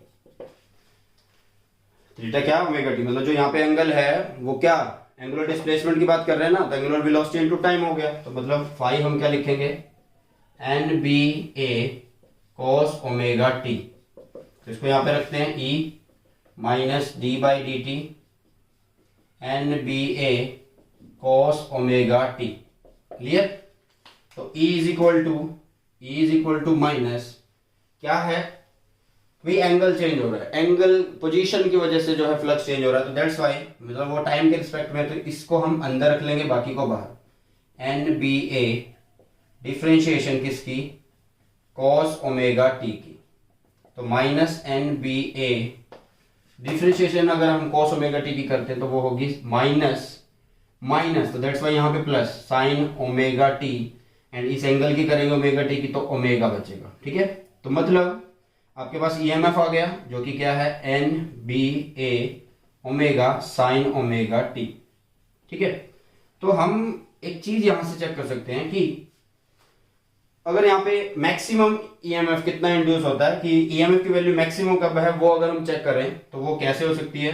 थीटा क्या? Omega t. मतलब जो यहाँ पे एंगल है वो क्या? एंगुलर डिस्प्लेसमेंट की बात कर रहे हैं ना, तो एंगुलर वेलोसिटी इनटू टाइम हो गया। तो मतलब फाई हम क्या लिखेंगे? N B A cos omega T. तो इसको यहां पे रखते हैं E minus D by D T N B A cos omega T. Clear? तो E is equal to minus क्या है? भी एंगल चेंज हो रहा है, एंगल पोजीशन की वजह से जो है फ्लक्स चेंज हो रहा है, तो दैट्स वाई, मतलब वो टाइम के रिस्पेक्ट में, तो इसको हम अंदर रख लेंगे, बाकी को बाहर। एन बी ए डिफ्रेंशिएशन किसकी? कॉस ओमेगा टी की। तो माइनस एन बी ए डिफ्रेंशिएशन अगर हम कॉस ओमेगा टी की करते हैं तो वो होगी माइनस, तो दैट्स वाई यहाँ पे plus sign omega T, and इस एंगल की करेंगे ओमेगा टी की तो ओमेगा बचेगा, ठीक है। तो मतलब आपके पास ईएमएफ आ गया जो कि क्या है? N B A omega sine omega T, ठीक है। तो हम एक चीज यहां से चेक कर सकते हैं कि अगर यहाँ पे मैक्सिमम ईएमएफ कितना इंड्यूस होता है, कि ईएमएफ की वैल्यू मैक्सिमम कब है, वो अगर हम चेक करें तो वो कैसे हो सकती है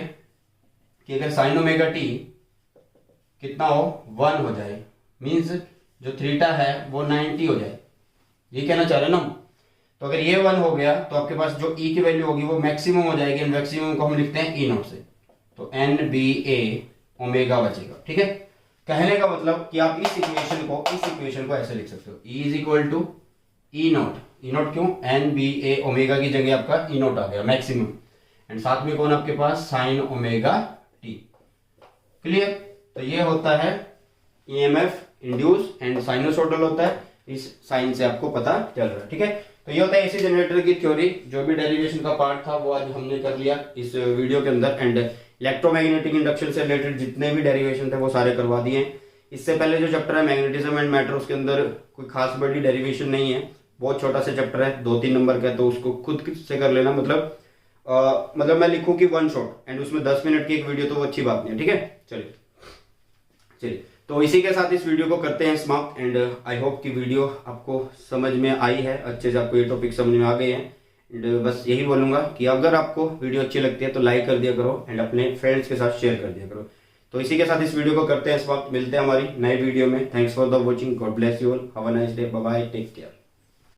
कि अगर साइन ओमेगा टी कितना हो? 1 हो जाए, मींस जो थीटा है वो 90 हो जाए, ये कहना चाह रहे हैं ना। तो अगर ये 1 हो गया तो आपके पास जो E की वैल्यू होगी वो मैक्सिमम हो जाएगी, मैक्सिमम को हम लिखते हैं E नॉट से, तो एन बी ए ओमेगा बचेगा, ठीक है। कहने का मतलब कि आप इस इक्वेशन को ऐसे लिख सकते हो, E is equal to E naught क्यों? एन बी ए ओमेगा की जगह आपका E नॉट आ गया मैक्सिमम, एंड साथ में कौन आपके पास? Sine omega T. क्लियर? तो ये होता है ईएमएफ इंड्यूस एंड साइनोसॉइडल होता है, इस साइन से आपको पता चल रहा है, ठीक है। तो ये होता है एसी जनरेटर की थ्योरी। जो भी डेरिवेशन का पार्ट था वो आज हमने कर लिया इस वीडियो के अंदर, एंड इलेक्ट्रोमैग्नेटिक इंडक्शन से रिलेटेड जितने भी डेरिवेशन थे वो सारे करवा दिए हैं। इससे पहले जो चैप्टर है मैग्नेटिज्म एंड मैटर, उसके अंदर कोई खास बड़ी डेरिवेशन नहीं है, बहुत छोटा सा चैप्टर है, 2-3 नंबर का, तो उसको खुद से कर लेना। मतलब मैं लिखूं कि 1 शॉट एंड उसमें 10 मिनट की एक वीडियो, तो वो अच्छी बात नहीं है, ठीक है। चलिए चलिए, तो इसी के साथ इस वीडियो को करते हैं समाप्त। एंड आई होप कि वीडियो आपको समझ में आई है, अच्छे से आपको ये टॉपिक समझ में आ गए हैं। एंड बस यही बोलूंगा कि अगर आपको वीडियो अच्छी लगती है तो लाइक कर दिया करो एंड अपने फ्रेंड्स के साथ शेयर कर दिया करो। तो इसी के साथ इस वीडियो को करते हैं समाप्त। मिलते हैं हमारी नए वीडियो में। Thanks for the watching, God bless you all, have a nice day, bye bye, take care.